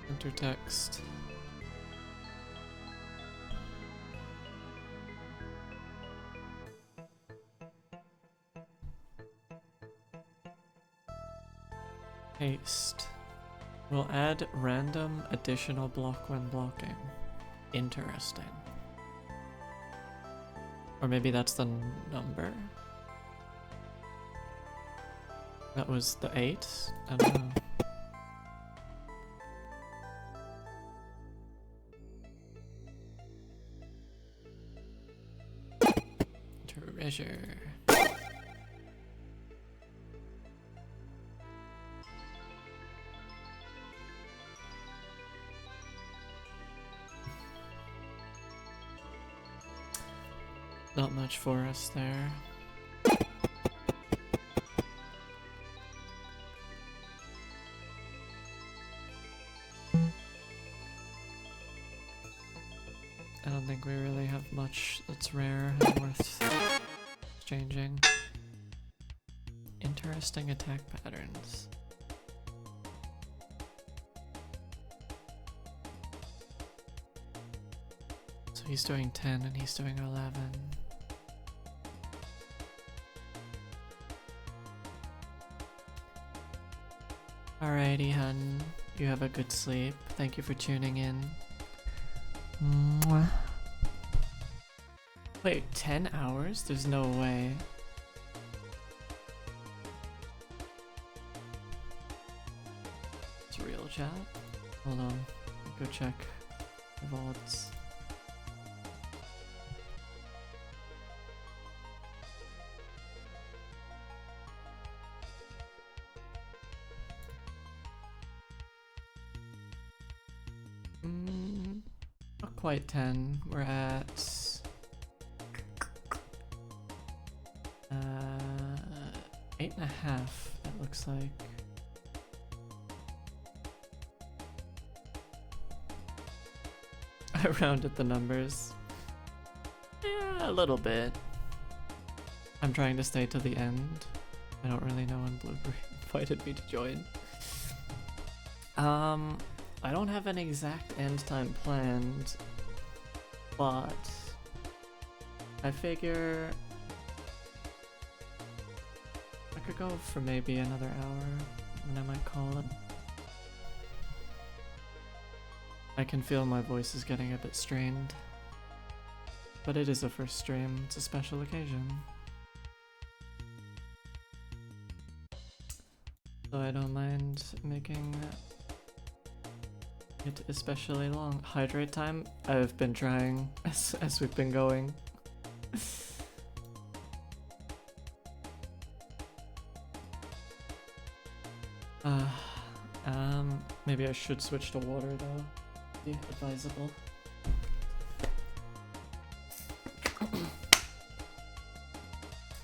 Enter text. Haste. Will add random additional block when blocking. Interesting. Or maybe that's the number? That was the 8? I don't know. Treasure. Not much for us there. I don't think we really have much that's rare and worth exchanging. Interesting attack patterns. So he's doing 10 and he's doing 11. Alrighty, hun. You have a good sleep. Thank you for tuning in. Mwah. Wait, 10 hours? There's no way. It's real, chat. Hold on. Go check the VODs. Not quite 10. We're at 8.5, it looks like. I rounded the numbers. Yeah, a little bit. I'm trying to stay to the end. I don't really know when Blueberry invited me to join. I don't have an exact end time planned, but I figure I could go for maybe another hour, and I might call it. I can feel my voice is getting a bit strained, but it is a first stream, it's a special occasion. So I don't mind making it especially long. Hydrate time? I've been trying as we've been going. Maybe I should switch to water though. Be advisable.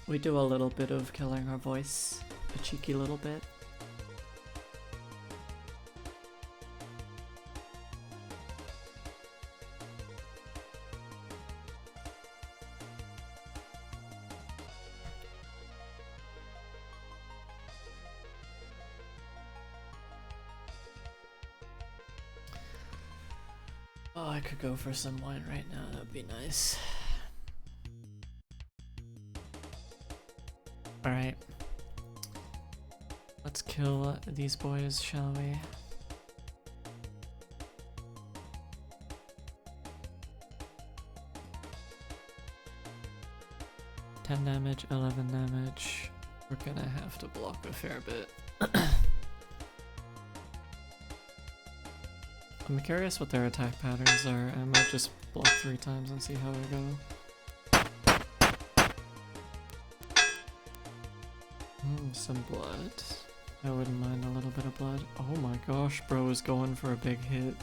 We do a little bit of killing our voice. A cheeky little bit. Oh, I could go for some wine right now, that would be nice. Alright. Let's kill these boys, shall we? $10 damage, 11 damage. We're gonna have to block a fair bit. I'm curious what their attack patterns are. I might just block 3 times and see how I go. Some blood. I wouldn't mind a little bit of blood. Oh my gosh, bro is going for a big hit.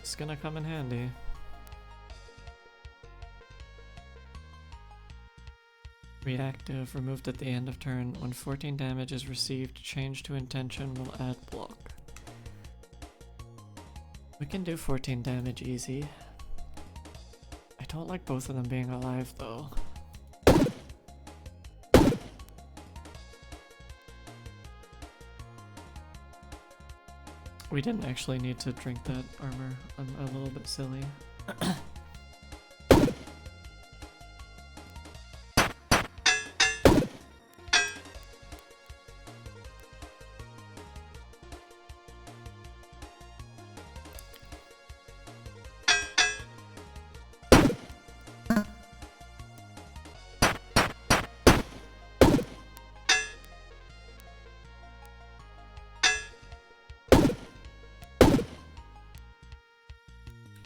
It's gonna come in handy. Reactive, removed at the end of turn. When 14 damage is received, change to intention will add block. We can do 14 damage easy. I don't like both of them being alive though. We didn't actually need to drink that armor. I'm a little bit silly.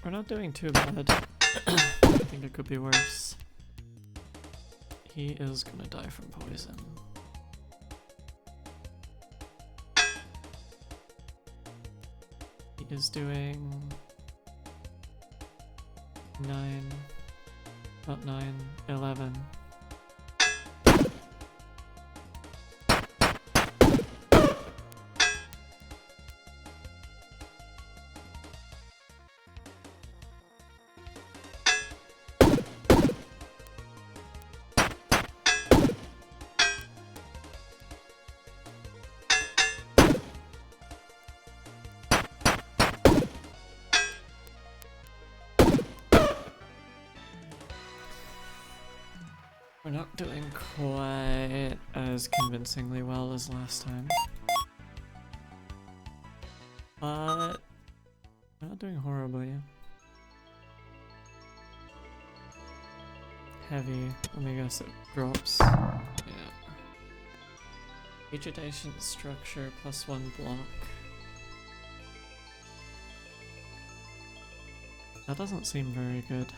We're not doing too bad. I think it could be worse. He is gonna die from poison. He is doing 9, about 9, 11. We're not doing quite as convincingly well as last time. But we're not doing horribly. Heavy, let me guess it drops. Yeah. Vegetation structure +1 block. That doesn't seem very good.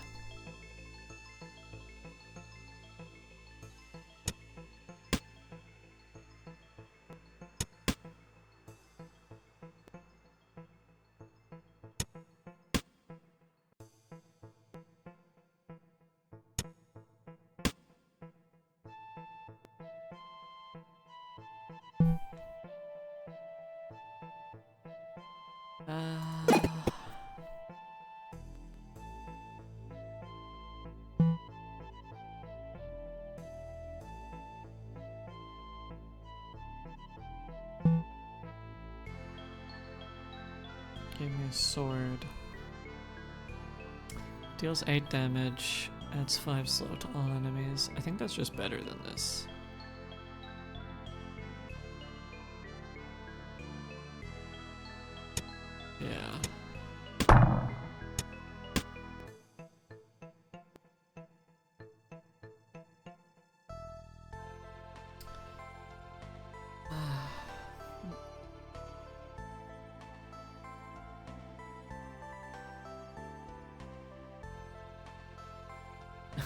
Give me a sword. Deals 8 damage, adds 5 slow to all enemies. I think that's just better than this. Yeah.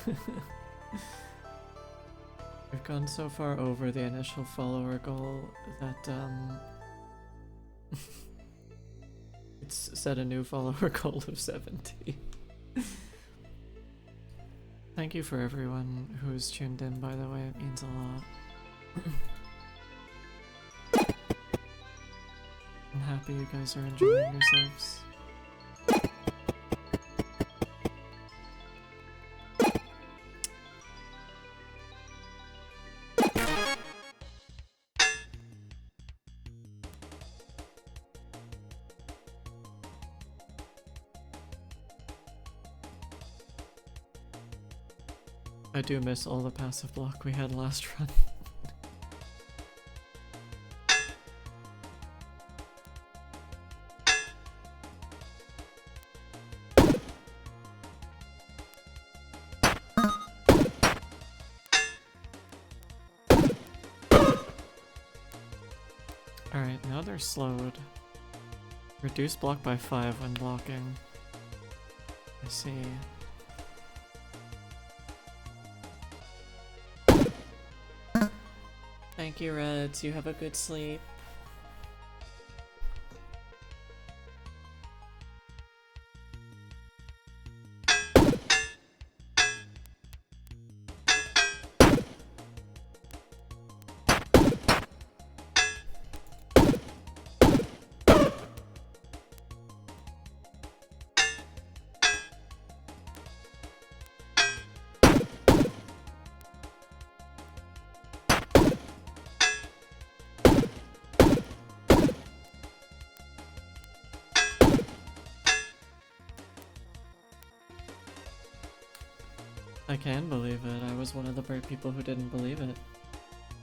We've gone so far over the initial follower goal that it's set a new follower goal of 70. Thank you for everyone who's tuned in, by the way, it means a lot. I'm happy you guys are enjoying yourselves. I do miss all the passive block we had last run. Alright, now they're slowed. Reduce block by 5 when blocking. I see. Thank you, Reds. You have a good sleep. I can believe it. I was one of the brave people who didn't believe it.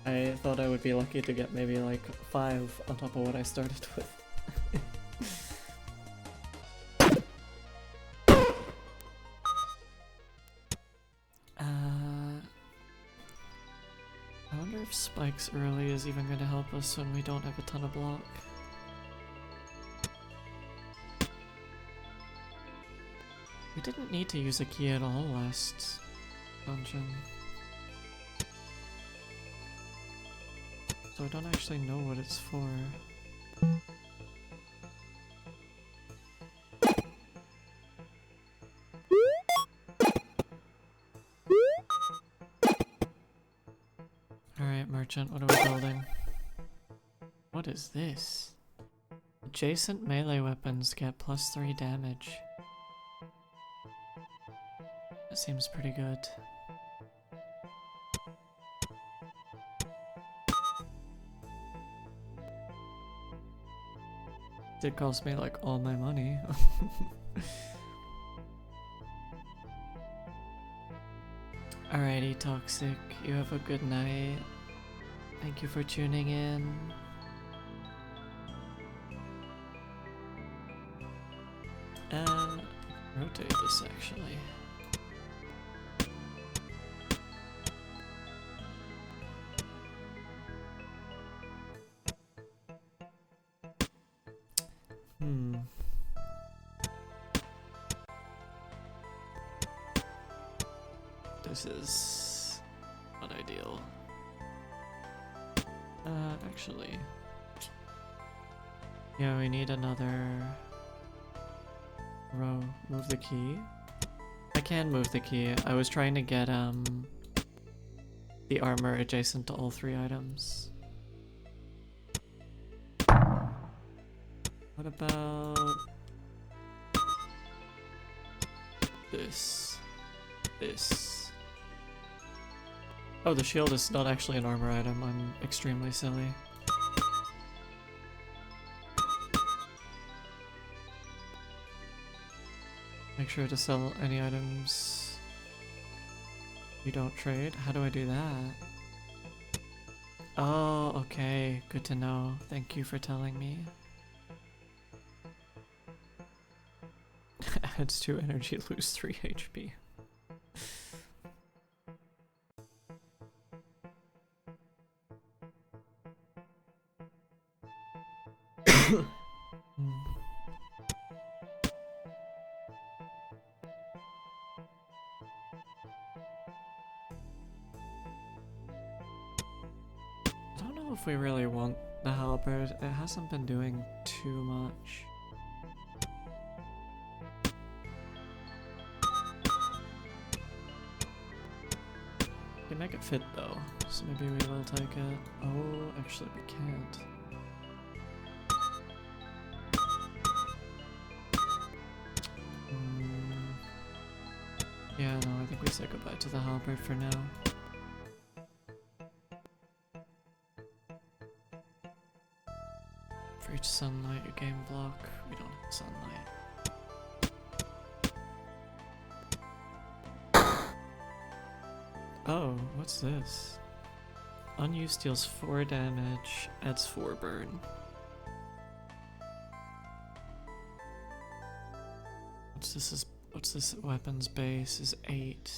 I thought I would be lucky to get maybe like 5 on top of what I started with. I wonder if spikes early is even going to help us when we don't have a ton of block. We didn't need to use a key at all last dungeon. So I don't actually know what it's for. Alright, merchant, what are we building? What is this? Adjacent melee weapons get +3 damage. That seems pretty good. Did cost me like all my money. Alrighty, Toxic. You have a good night. Thank you for tuning in. Rotate this actually. This is not ideal. Actually. Yeah, we need another row. Move the key. I can move the key. I was trying to get the armor adjacent to all 3 items. What about this? This. Oh, the shield is not actually an armor item. I'm extremely silly. Make sure to sell any items you don't trade. How do I do that? Oh, okay. Good to know. Thank you for telling me. Adds 2 energy, lose 3 HP. know if we really want the halberd. It hasn't been doing too much. We can make it fit though, so maybe we will take it. Oh, actually we can't. Yeah, no, I think we say goodbye to the halberd for now. For each sunlight you gain block. We don't have sunlight. Oh, what's this? Unused deals 4 damage, adds 4 burn. What's this weapon's base is 8.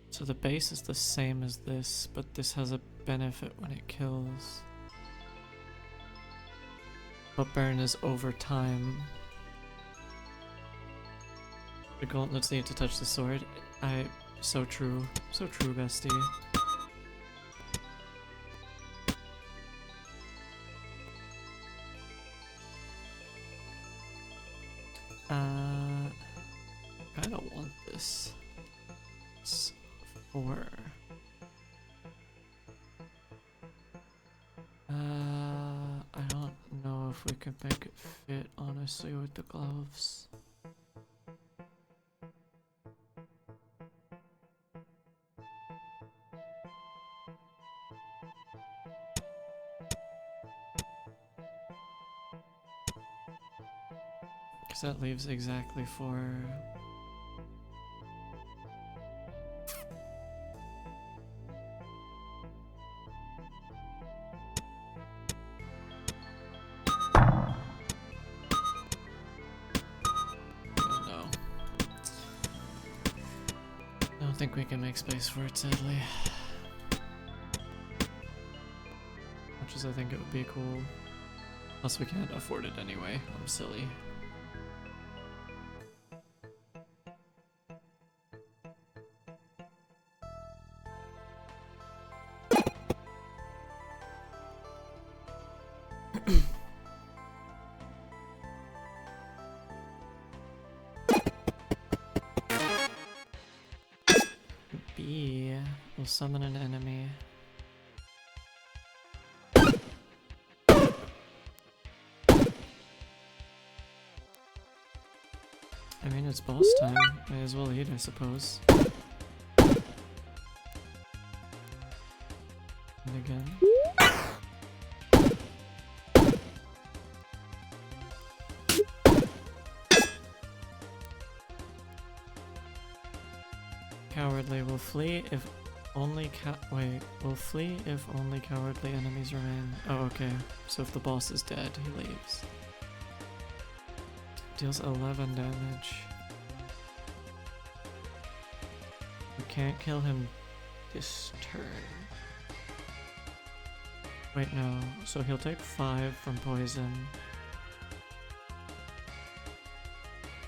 So the base is the same as this, but this has a benefit when it kills. But burn is over time. The gauntlets need to touch the sword. So true, bestie. I don't want this. It's 4. I don't know if we can make it fit, honestly, with the gloves. Because that leaves exactly 4. I don't think we can make space for it, sadly. Much as I think it would be cool. Plus we can't afford it anyway. I'm silly. B will summon an enemy. I mean, it's boss time. May as well eat, I suppose. And again. Cowardly will flee if only will flee if only cowardly enemies remain. Oh, okay. So if the boss is dead, he leaves. Deals 11 damage. We can't kill him this turn. Wait, no. So he'll take 5 from poison.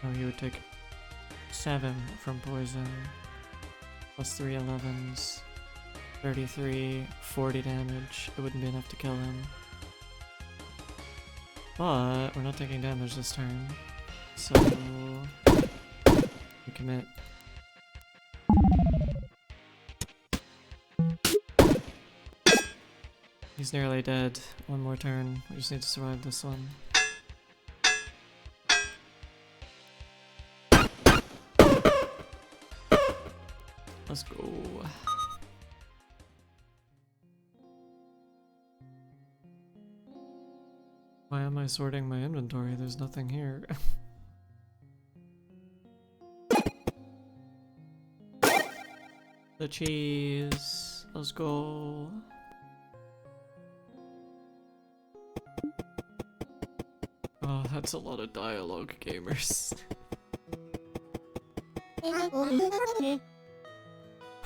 No, he would take 7 from poison. Plus 3 11s. 33, 40 damage. It wouldn't be enough to kill him. But we're not taking damage this turn. So we commit. He's nearly dead. One more turn. We just need to survive this one. Let's go. Why am I sorting my inventory? There's nothing here. The cheese. Let's go. Oh, that's a lot of dialogue, gamers.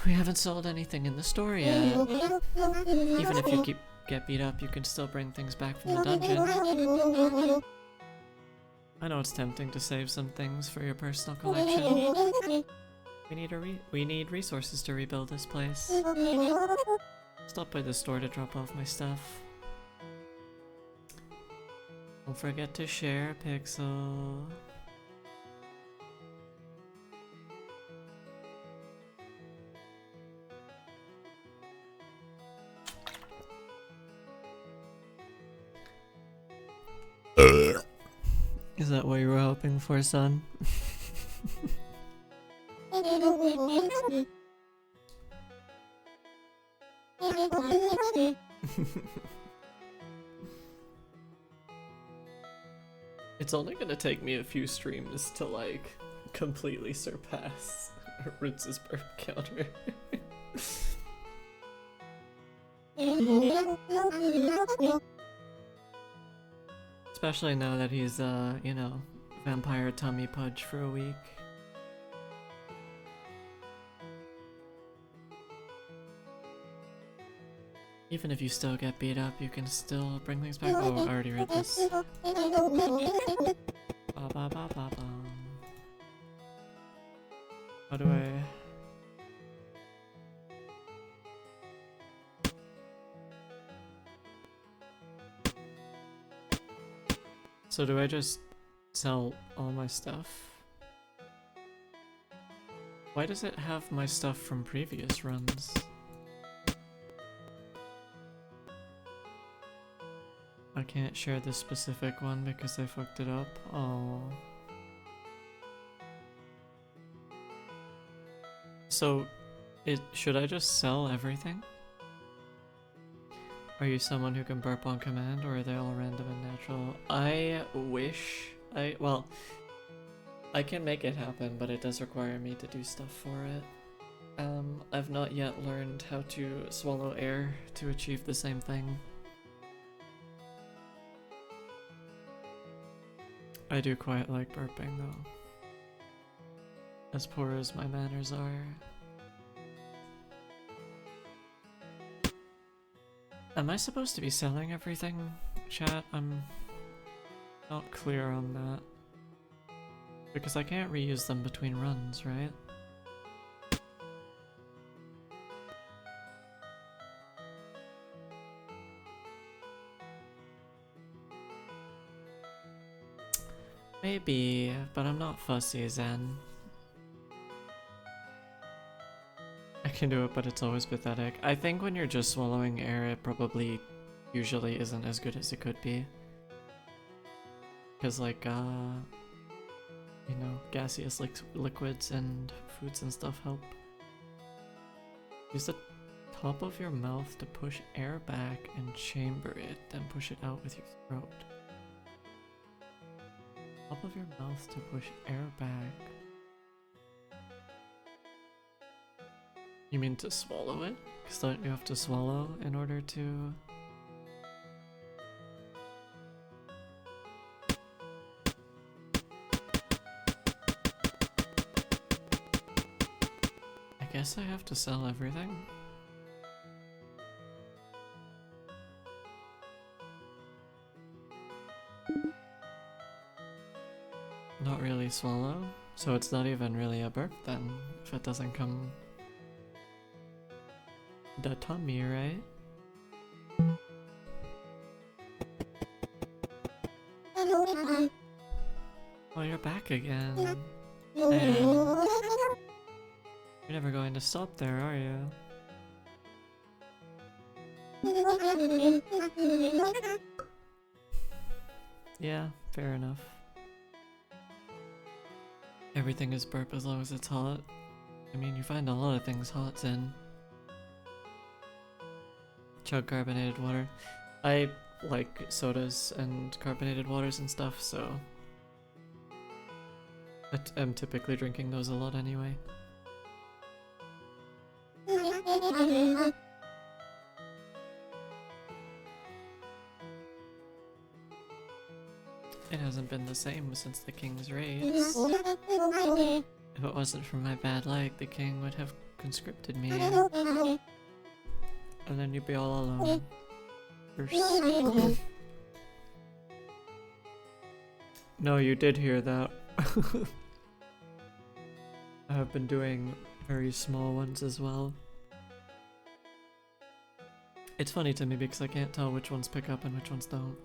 We haven't sold anything in the store yet. Even if you get beat up, you can still bring things back from the dungeon. I know it's tempting to save some things for your personal collection. We need resources to rebuild this place. Stop by the store to drop off my stuff. Don't forget to share, Pixel. Is that what you were hoping for, son? It's only gonna take me a few streams to like completely surpass Roots' burp counter. Especially now that he's you know, vampire tummy pudge for a week. Even if you still get beat up, you can still bring things back. Oh, I already read this. Ba ba ba ba ba. How do I... So do I just sell all my stuff? Why does it have my stuff from previous runs? I can't share this specific one because I fucked it up. Oh. So, should I just sell everything? Are you someone who can burp on command, or are they all random and natural? I wish well, I can make it happen, but it does require me to do stuff for it. I've not yet learned how to swallow air to achieve the same thing. I do quite like burping though. As poor as my manners are. Am I supposed to be selling everything, chat? I'm not clear on that. Because I can't reuse them between runs, right? Maybe, but I'm not fussy, Zen. I can do it, but it's always pathetic. I think when you're just swallowing air, it probably usually isn't as good as it could be. Because like, you know, gaseous liquids and foods and stuff help. Use the top of your mouth to push air back and chamber it, then push it out with your throat. Top of your mouth to push air back. You mean to swallow it? Because don't you have to swallow in order to... I guess I have to sell everything. Not really swallow, so it's not even really a burp then, if it doesn't come the tummy, right? Oh, you're back again. And you're never going to stop there, are you? Yeah, fair enough. Everything is burp as long as it's hot. I mean, you find a lot of things hot in. Chug carbonated water. I like sodas and carbonated waters and stuff, so I'm typically drinking those a lot anyway. It hasn't been the same since the king's raids. If it wasn't for my bad leg, the king would have conscripted me. And then you'd be all alone. First. No, you did hear that. I have been doing very small ones as well. It's funny to me because I can't tell which ones pick up and which ones don't.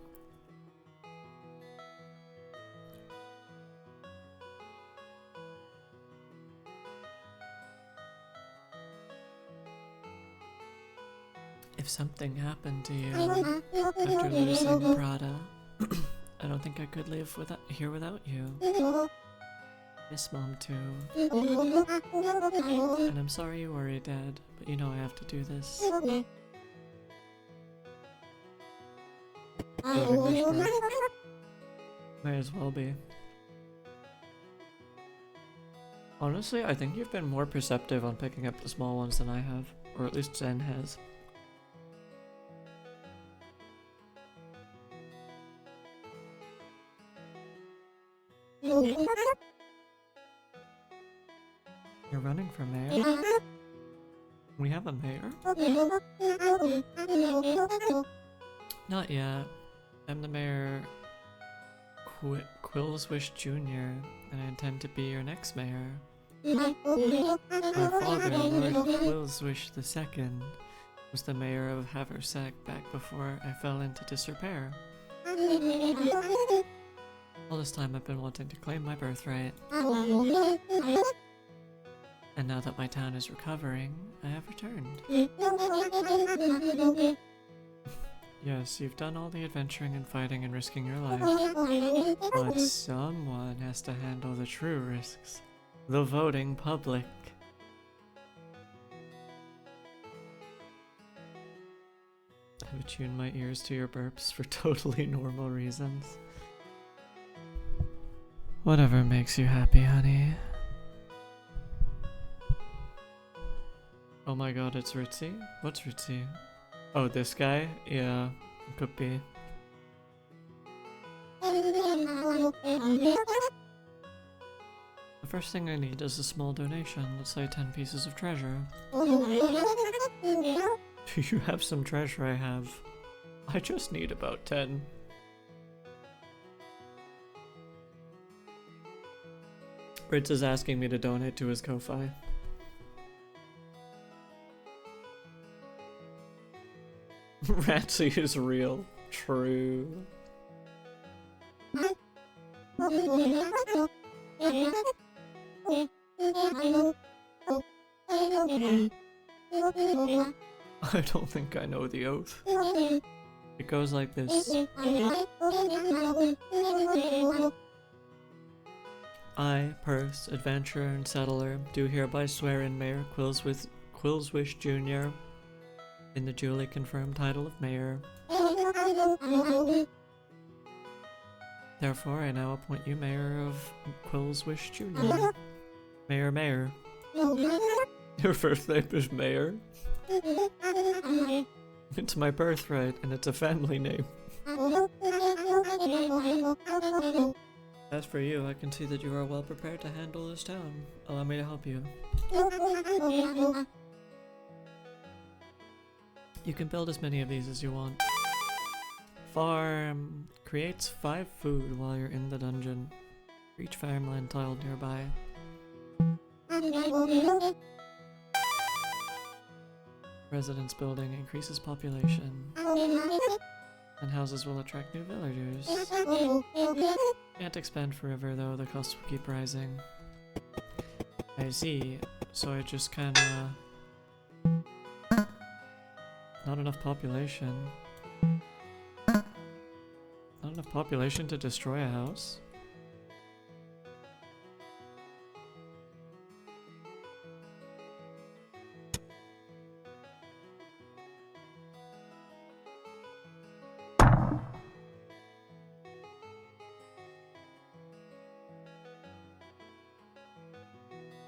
If something happened to you after losing Prada, I don't think I could live here without you. Miss Mom too. And I'm sorry you worry, Dad, but you know I have to do this. May as well be. Honestly, I think you've been more perceptive on picking up the small ones than I have, or at least Zen has. You're running for mayor? We have a mayor? Not yet. I'm the mayor Quillswish Jr., and I intend to be your next mayor. My father, Lord Quillswish II, was the mayor of Haversack back before I fell into disrepair. All this time I've been wanting to claim my birthright. And now that my town is recovering, I have returned. Yes, you've done all the adventuring and fighting and risking your life. But someone has to handle the true risks. The voting public. I would tune my ears to your burps for totally normal reasons. Whatever makes you happy, honey. Oh my god, it's Ritzy? What's Ritzy? Oh, this guy? Yeah, it could be. The first thing I need is a small donation, let's say 10 pieces of treasure. Do you have some treasure? I have. I just need about 10. Ritz is asking me to donate to his Ko-Fi. Ratsy is real. True. I don't think I know the oath. It goes like this. I, Purse, adventurer and settler, do hereby swear in Mayor Quillswish Jr. in the duly confirmed title of Mayor. Therefore, I now appoint you Mayor of Quillswish Jr. Mayor. Your first name is Mayor? It's my birthright, and it's a family name. As for you, I can see that you are well prepared to handle this town. Allow me to help you. You can build as many of these as you want. Farm creates 5 food while you're in the dungeon. For each farmland tiled nearby. Residence building increases population. And houses will attract new villagers. Can't expand forever though, the costs will keep rising. I see, so I just kinda... Not enough population. Not enough population to destroy a house?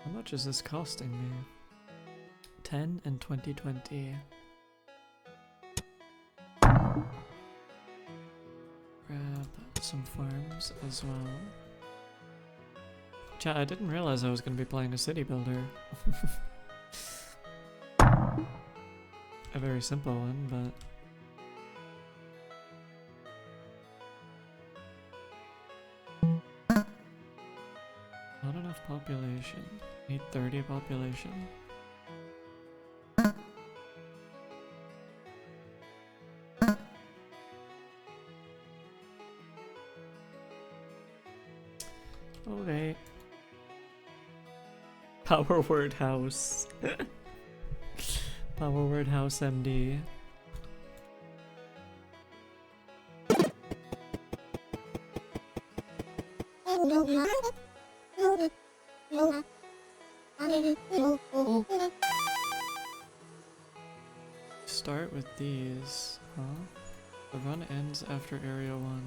How much is this costing me? 10 and 2020. Grab some farms as well. Chat, I didn't realize I was going to be playing a city builder. A very simple one, but... Not enough population. Need 30 population. Okay. Power word house. Power word house MD. Start with these, huh? The run ends after Area 1.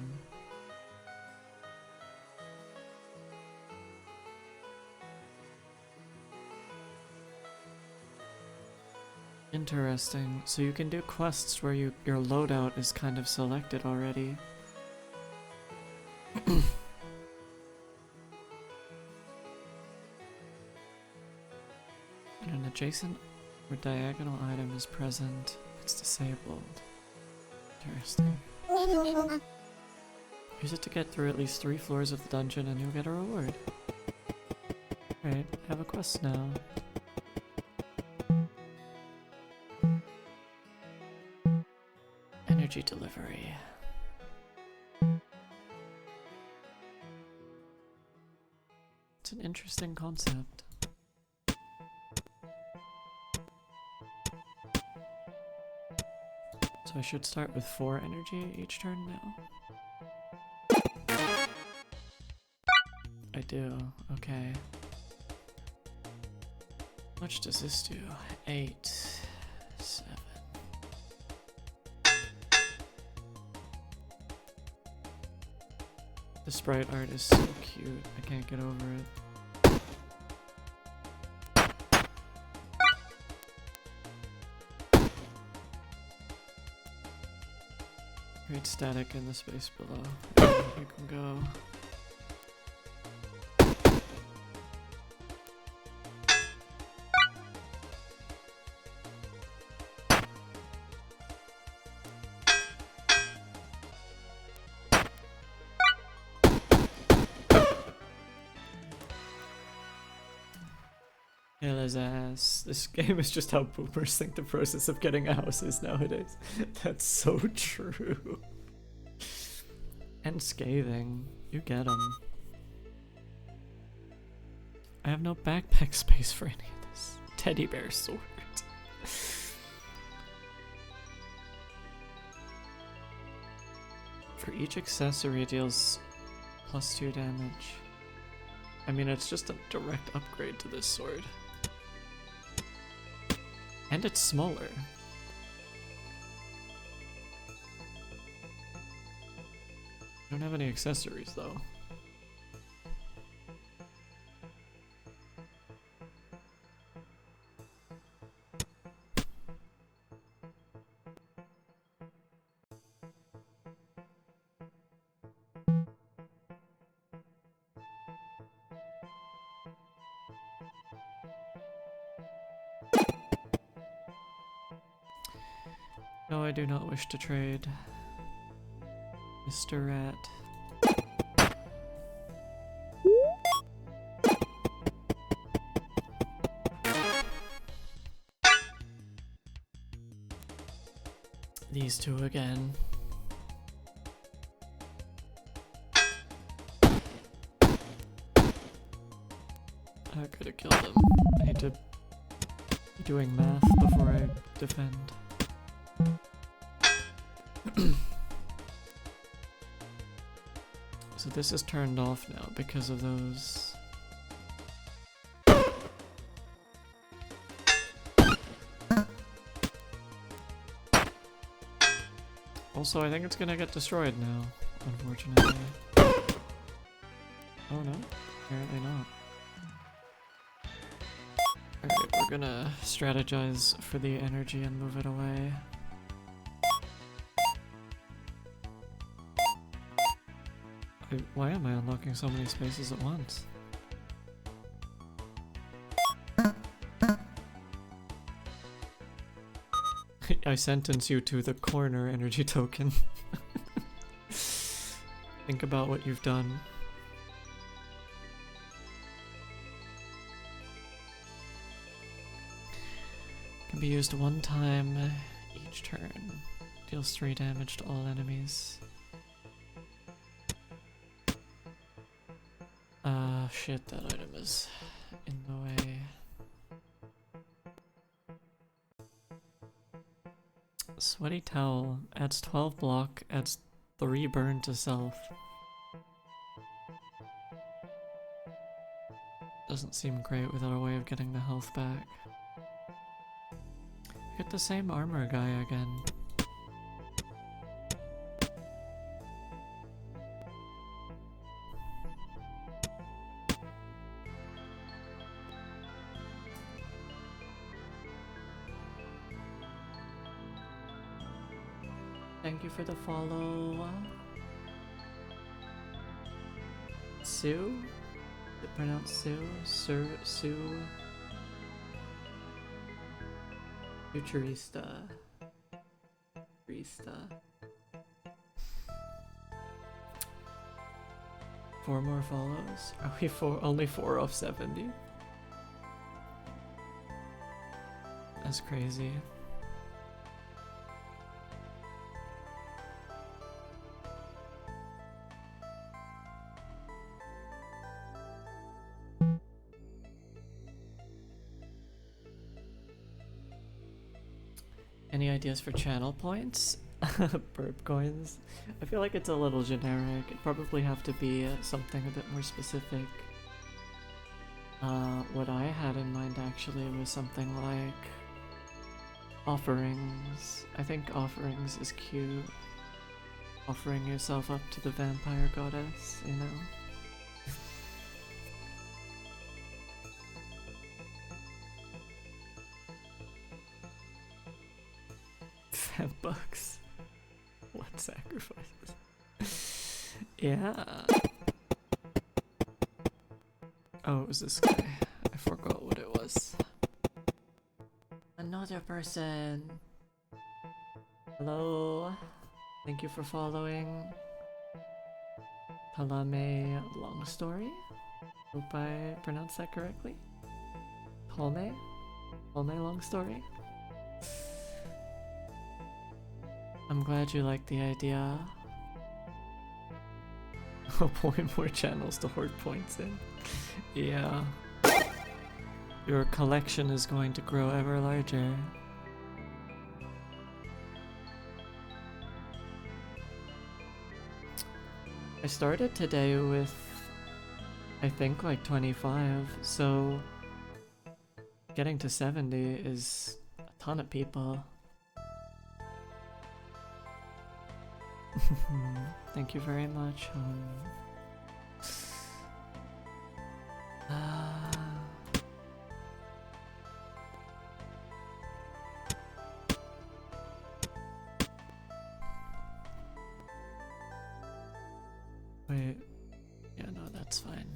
Interesting. So you can do quests where your loadout is kind of selected already. An adjacent or diagonal item is present. It's disabled. Interesting. Use it to get through at least 3 floors of the dungeon and you'll get a reward. Alright, have a quest now. Energy delivery. It's an interesting concept. So I should start with 4 energy each turn now. I do, okay. How much does this do? 8, 7. The sprite art is so cute, I can't get over it. Create static in the space below. You can go. Kill his ass. This game is just how boomers think the process of getting a house is nowadays. That's so true. And scathing. You get them. I have no backpack space for any of this. Teddy bear sword. For each accessory it deals +2 damage. I mean, it's just a direct upgrade to this sword. And it's smaller. I don't have any accessories though. No, I do not wish to trade. Mr. Rat. These two again. I could have killed them. I need to be doing math before I defend. So this is turned off now because of those. Also, I think it's gonna get destroyed now, unfortunately. Oh no, apparently not. Alright, we're gonna strategize for the energy and move it away. Why am I unlocking so many spaces at once? I sentence you to the corner energy token. Think about what you've done. Can be used 1 time each turn. Deals 3 damage to all enemies. Shit, that item is in the way. Sweaty towel adds 12 block, adds 3 burn to self. Doesn't seem great without a way of getting the health back. Get the same armor guy again. Thank you for the follow. Sue? Is it pronounced Sue? Sue? Futurista. Futurista. 4 more follows? Are we only 4 off 70? That's crazy. Any ideas for channel points? Burp coins? I feel like it's a little generic. It'd probably have to be something a bit more specific. What I had in mind actually was something like offerings. I think offerings is cute. Offering yourself up to the vampire goddess, you know? $10. What sacrifices? Yeah. Oh, it was this guy. I forgot what it was. Another person. Hello. Thank you for following. Palame Long Story. Hope I pronounced that correctly. Palme Long Story. I'm glad you like the idea. Oh boy, more channels to hoard points in. Yeah. Your collection is going to grow ever larger. I started today with, I think, like 25, so getting to 70 is a ton of people. Thank you very much. Wait. Yeah, no, that's fine.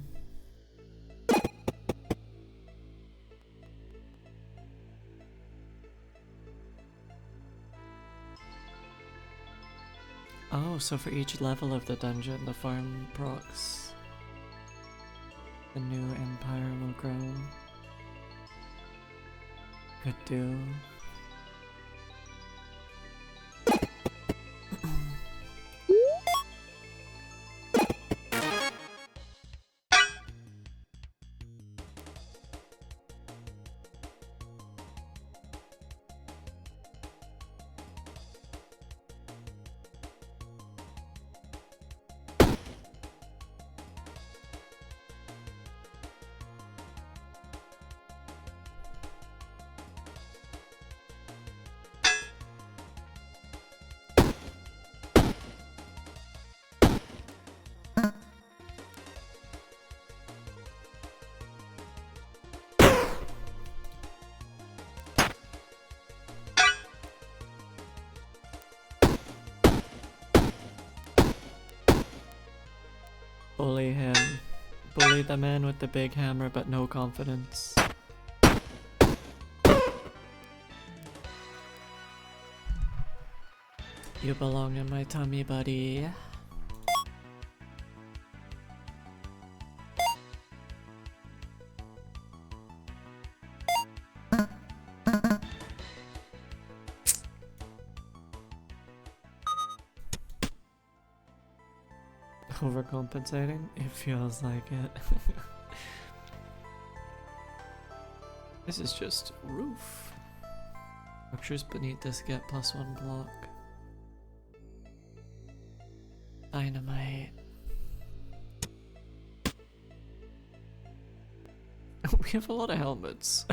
Oh, so for each level of the dungeon, the farm procs, the new empire will grow. Good deal. Bully him. Bully the man with the big hammer but no confidence. You belong in my tummy, buddy. Overcompensating? It feels like it. This is just roof. Structures beneath this get +1 block. Dynamite. We have a lot of helmets.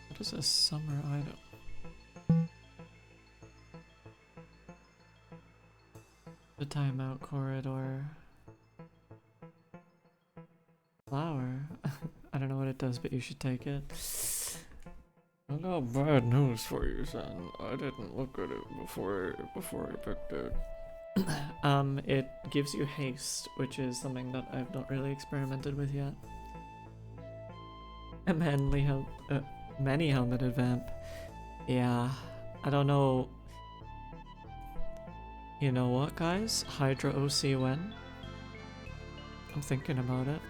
What is a summer item? The timeout corridor. Flower. I don't know what it does, but you should take it. I got bad news for you, son. I didn't look at it before I picked it. It gives you haste, which is something that I've not really experimented with yet. A many helmeted vamp. Yeah, I don't know. You know what, guys? Hydra OC when? I'm thinking about it.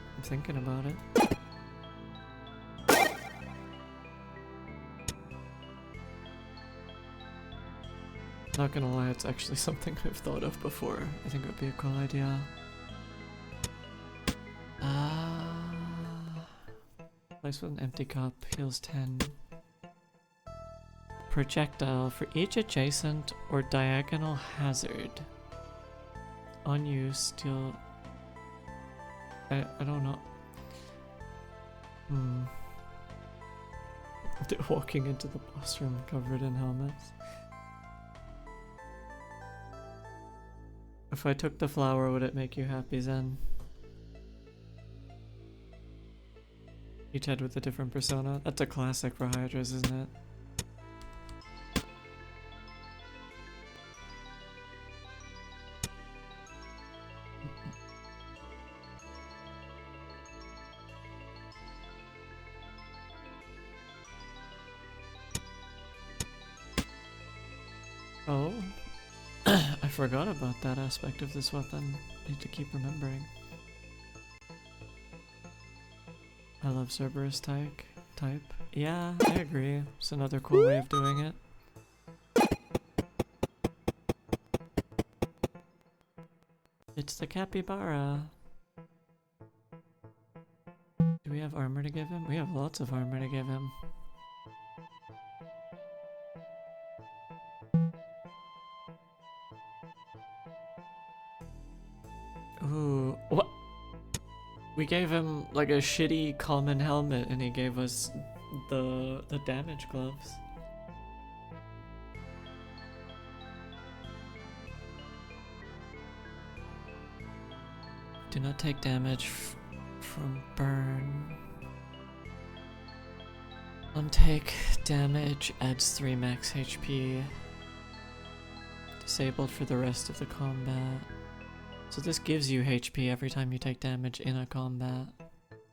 Not gonna lie, it's actually something I've thought of before. I think it would be a cool idea. Place with an empty cup, heals 10. Projectile for each adjacent or diagonal hazard. Unused, still. I don't know. They're walking into the boss room covered in helmets. If I took the flower, would it make you happy, Zen? Each head with a different persona. That's a classic for Hydras, isn't it? Oh, I forgot about that aspect of this weapon. I need to keep remembering. I love Cerberus type. Yeah, I agree. It's another cool way of doing it. It's the capybara. Do we have armor to give him? We have lots of armor to give him. Ooh, what? We gave him like a shitty common helmet and he gave us the damage gloves. Do not take damage from burn. Untake damage, adds 3 max HP. Disabled for the rest of the combat. So this gives you HP every time you take damage in a combat.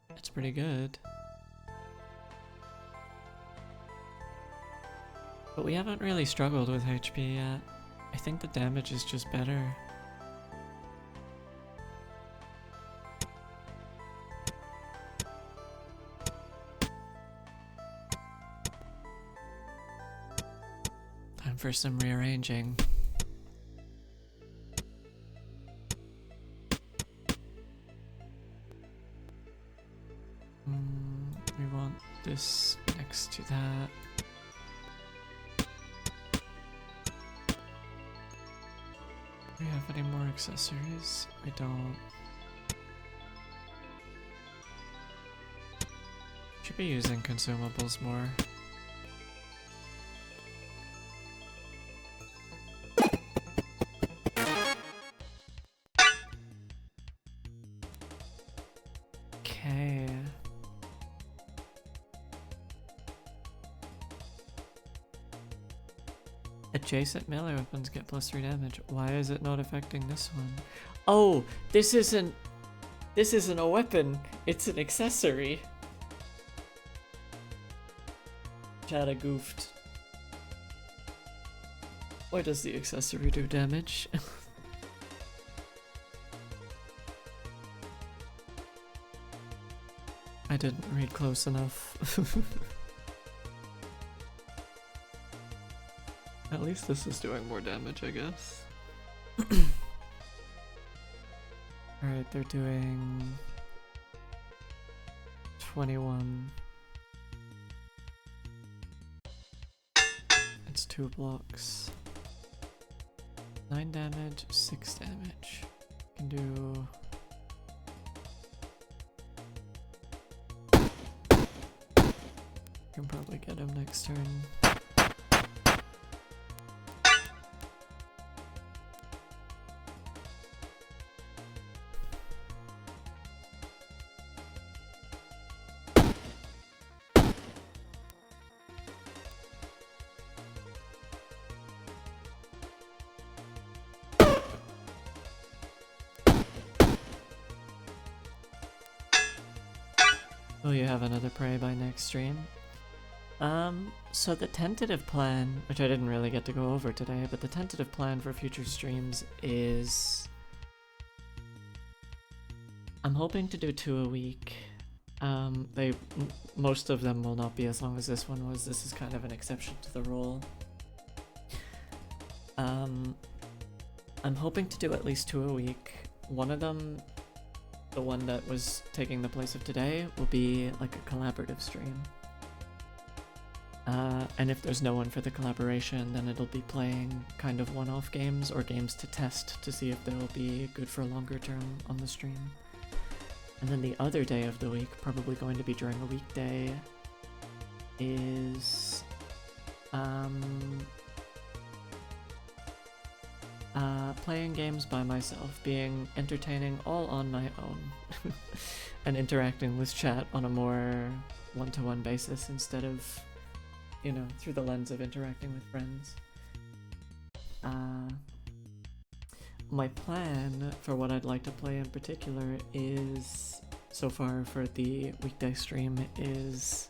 That's pretty good. But we haven't really struggled with HP yet. I think the damage is just better. Time for some rearranging. We want this next to that. Do we have any more accessories? We don't. Should be using consumables more. Okay. Adjacent melee weapons get +3 damage. Why is it not affecting this one? Oh, this isn't a weapon. It's an accessory. Chat, I goofed. Why does the accessory do damage? I didn't read close enough. At least this is doing more damage, I guess. Alright, they're doing 21. It's 2 blocks. 9 damage, 6 damage. Can do... Can probably get him next turn. Will you have another prey by next stream? So the tentative plan, which I didn't really get to go over today, but the tentative plan for future streams is... I'm hoping to do 2 a week. Most of them will not be as long as this one was. This is kind of an exception to the rule. I'm hoping to do at least 2 a week. One of them, the one that was taking the place of today, will be like a collaborative stream. And if there's no one for the collaboration, then it'll be playing kind of one-off games or games to test to see if they'll be good for longer term on the stream. And then the other day of the week, probably going to be during a weekday, is playing games by myself, being entertaining all on my own, and interacting with chat on a more one-to-one basis instead of, you know, through the lens of interacting with friends. My plan for what I'd like to play in particular is, so far for the weekday stream, is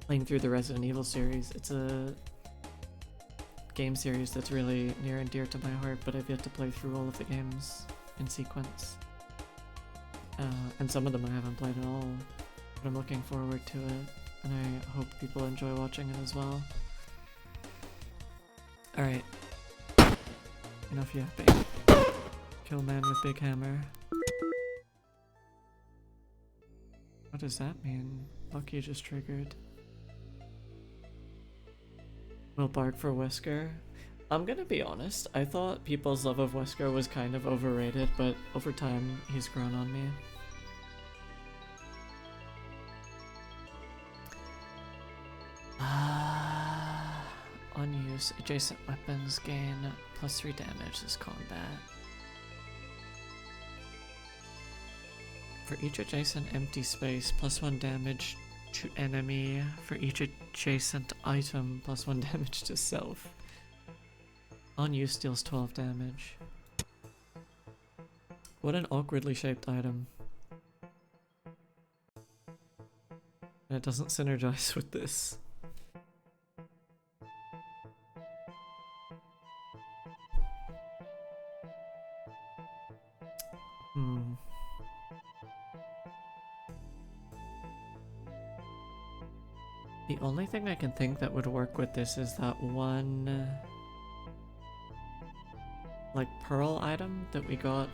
playing through the Resident Evil series. It's a game series that's really near and dear to my heart, but I've yet to play through all of the games in sequence. And some of them I haven't played at all, but I'm looking forward to it, and I hope people enjoy watching it as well. Alright. Enough yapping. Kill man with big hammer. What does that mean? Lucky just triggered. Will bark for Wesker? I'm gonna be honest, I thought people's love of Wesker was kind of overrated, but over time he's grown on me. Unused adjacent weapons gain +3 damage this combat. For each adjacent empty space, +1 damage to enemy. For each adjacent item, +1 damage to self. Unused deals 12 damage. What an awkwardly shaped item. And it doesn't synergize with this. The only thing I can think that would work with this is that one, like, pearl item that we got.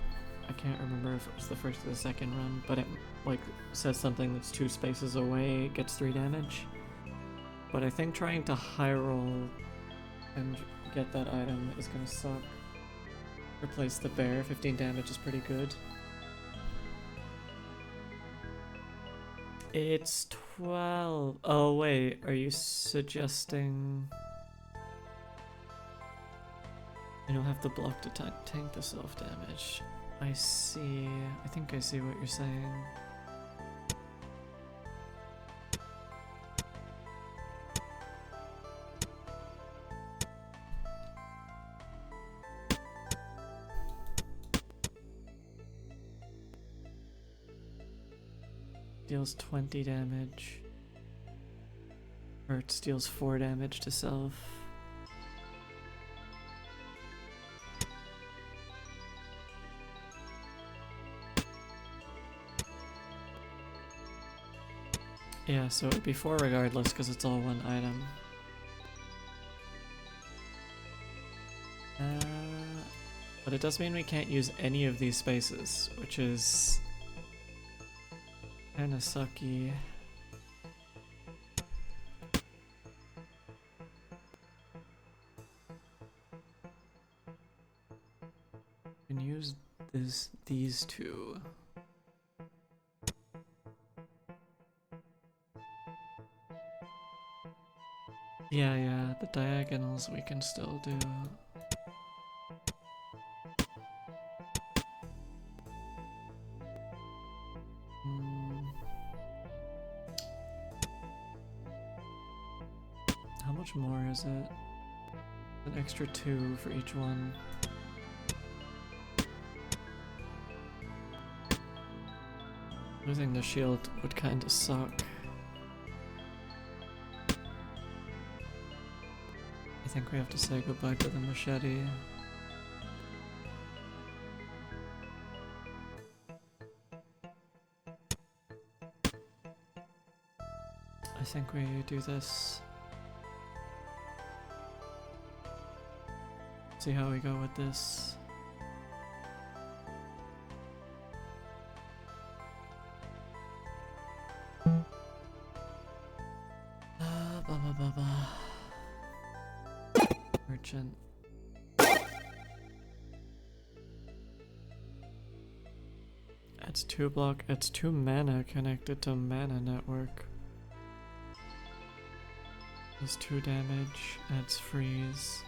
I can't remember if it was the first or the second run, but it, like, says something that's 2 spaces away, gets 3 damage. But I think trying to high roll and get that item is gonna suck. Replace the bear, 15 damage is pretty good. It's 12. Oh wait, are you suggesting I don't have the block to tank the self damage? I see. I think I see what you're saying. Deals 20 damage. Hurts deals 4 damage to self. Yeah, so it would be 4 regardless because it's all one item. But it does mean we can't use any of these spaces, which is kinda sucky. We can use these two. Yeah, the diagonals we can still do. How much more is it? An extra 2 for each one. Losing the shield would kinda suck. I think we have to say goodbye to the machete. I think we do this. See how we go with this. Merchant. Adds 2 block, adds 2 mana connected to mana network. Does 2 damage, adds freeze.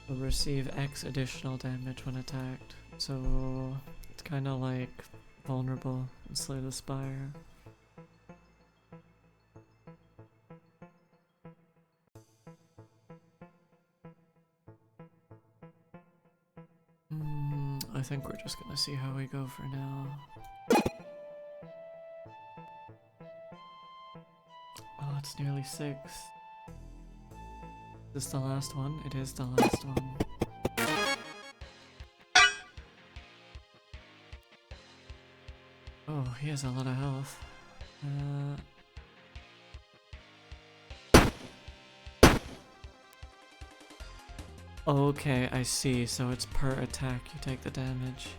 Will receive X additional damage when attacked, so it's kind of like vulnerable in Slay the Spire. I think we're just gonna see how we go for now. Oh, it's nearly 6. Is this the last one? It is the last one. Oh, he has a lot of health. Okay, I see. So it's per attack you take the damage.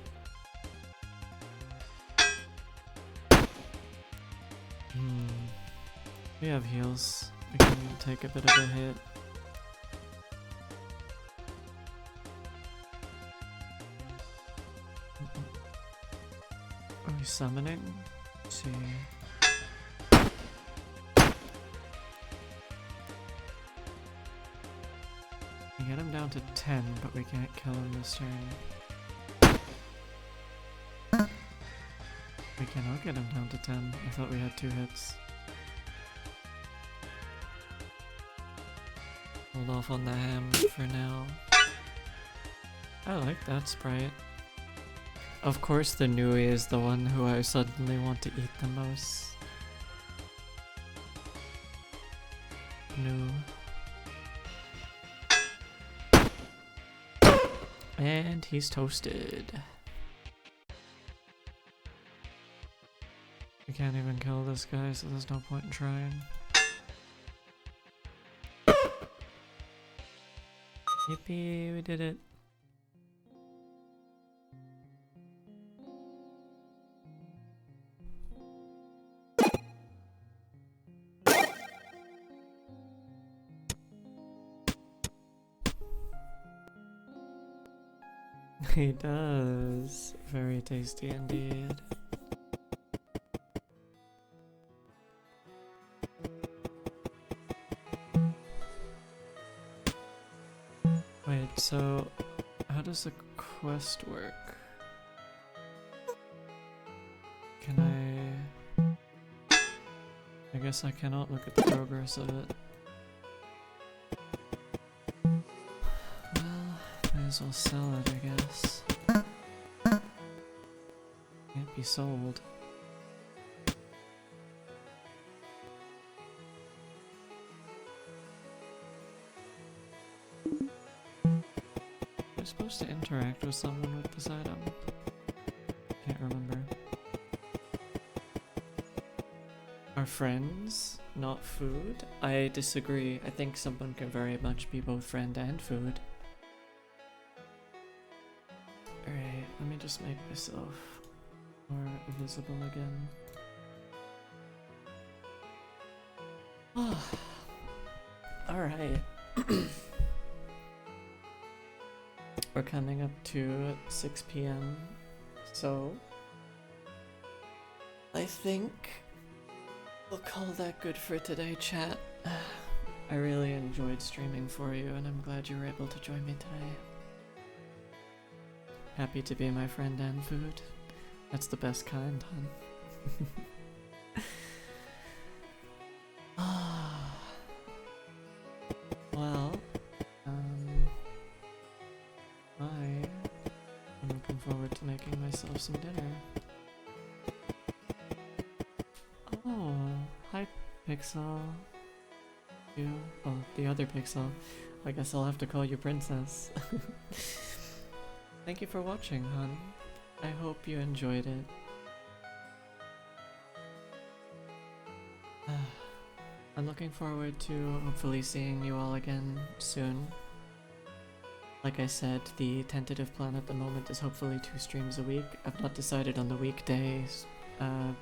We have heals. We can take a bit of a hit. Are we summoning? Let's see. We get him down to 10, but we can't kill him this turn. We cannot get him down to 10. I thought we had 2 hits. Hold off on the ham for now. I like that sprite. Of course the Nui is the one who I suddenly want to eat the most. No. And he's toasted. We can't even kill this guy, so there's no point in trying. Yippee, we did it. He does. Very tasty indeed. Wait, so how does the quest work? Can I... I guess I cannot look at the progress of it. Well, might as well sell it, I guess. Can't be sold. Am I supposed to interact with someone with this item? Can't remember. Are friends not food? I disagree. I think someone can very much be both friend and food. Alright, let me just make myself more visible again. Alright. We're coming up to 6 p.m. So I think we'll call that good for today, chat. I really enjoyed streaming for you, and I'm glad you were able to join me today. Happy to be my friend and food. That's the best kind, hon. Well, I'm looking forward to making myself some dinner. Oh, hi, Pixel. You? Oh, the other Pixel. I guess I'll have to call you Princess. Thank you for watching, hon. I hope you enjoyed it. I'm looking forward to hopefully seeing you all again soon. Like I said, the tentative plan at the moment is hopefully 2 streams a week. I've not decided on the weekdays,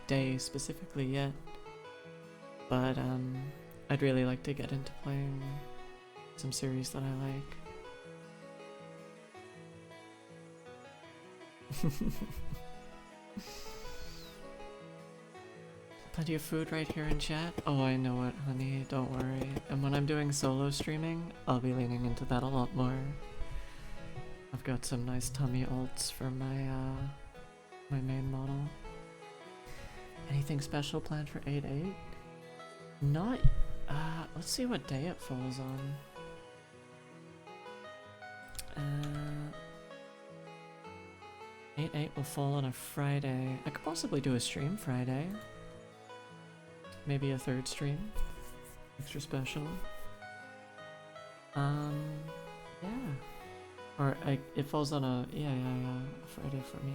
day specifically yet. But, I'd really like to get into playing some series that I like. Plenty of food right here in chat. Oh, I know it, honey, don't worry. And when I'm doing solo streaming, I'll be leaning into that a lot more. I've got some nice tummy alts for my, my main model. Anything special planned for 8-8? Not, let's see what day it falls on. 8-8 will fall on a Friday. I could possibly do a stream Friday. Maybe a 3rd stream. Extra special. Yeah. Or it falls on a Friday for me.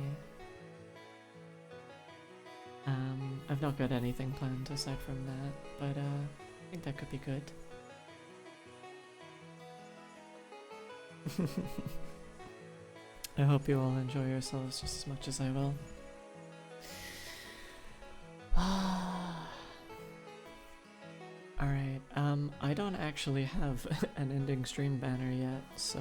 I've not got anything planned aside from that, but I think that could be good. I hope you all enjoy yourselves just as much as I will. Alright, I don't actually have an ending stream banner yet, so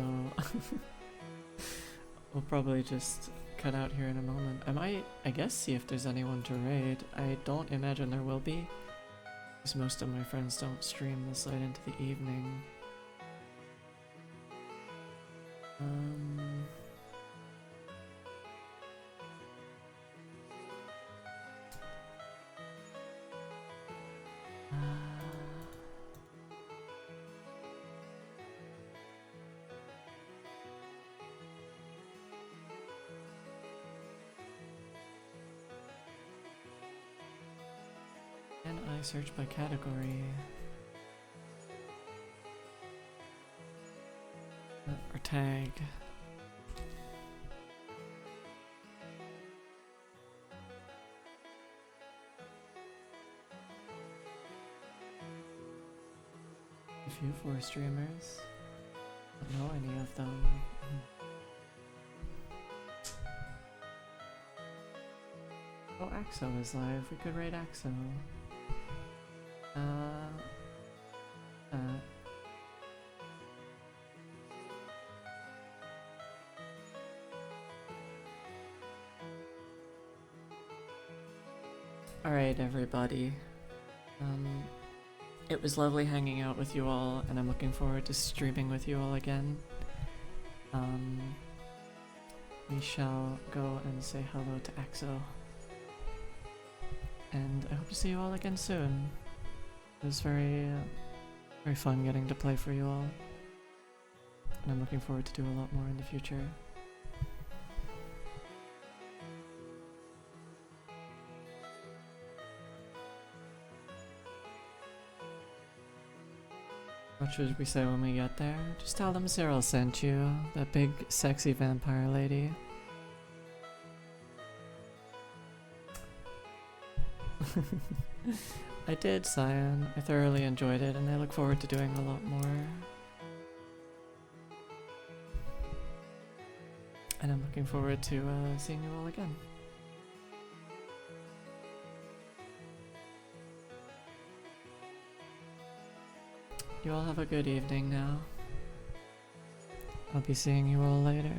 we'll probably just cut out here in a moment. I might, I guess, see if there's anyone to raid. I don't imagine there will be, because most of my friends don't stream this late into the evening. Can I search by category? Or tag? A few 4 streamers. Don't know any of them. Oh, Axo is live. We could raid Axo. Alright, everybody. It was lovely hanging out with you all, and I'm looking forward to streaming with you all again. We shall go and say hello to Axo. And I hope to see you all again soon. It was very, very fun getting to play for you all. And I'm looking forward to do a lot more in the future. What should we say when we get there? Just tell them Cyril sent you, that big sexy vampire lady. I did, Cyan. I thoroughly enjoyed it, and I look forward to doing a lot more. And I'm looking forward to seeing you all again. You all have a good evening now. I'll be seeing you all later.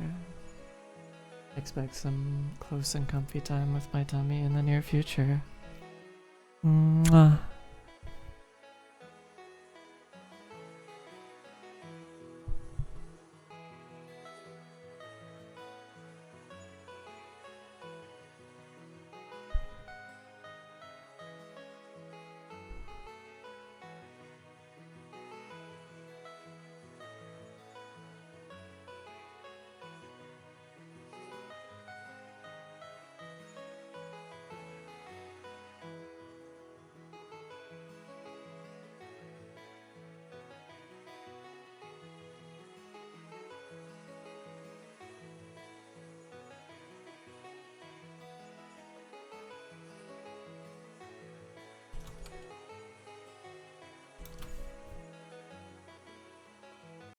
Expect some close and comfy time with my tummy in the near future. Mwah.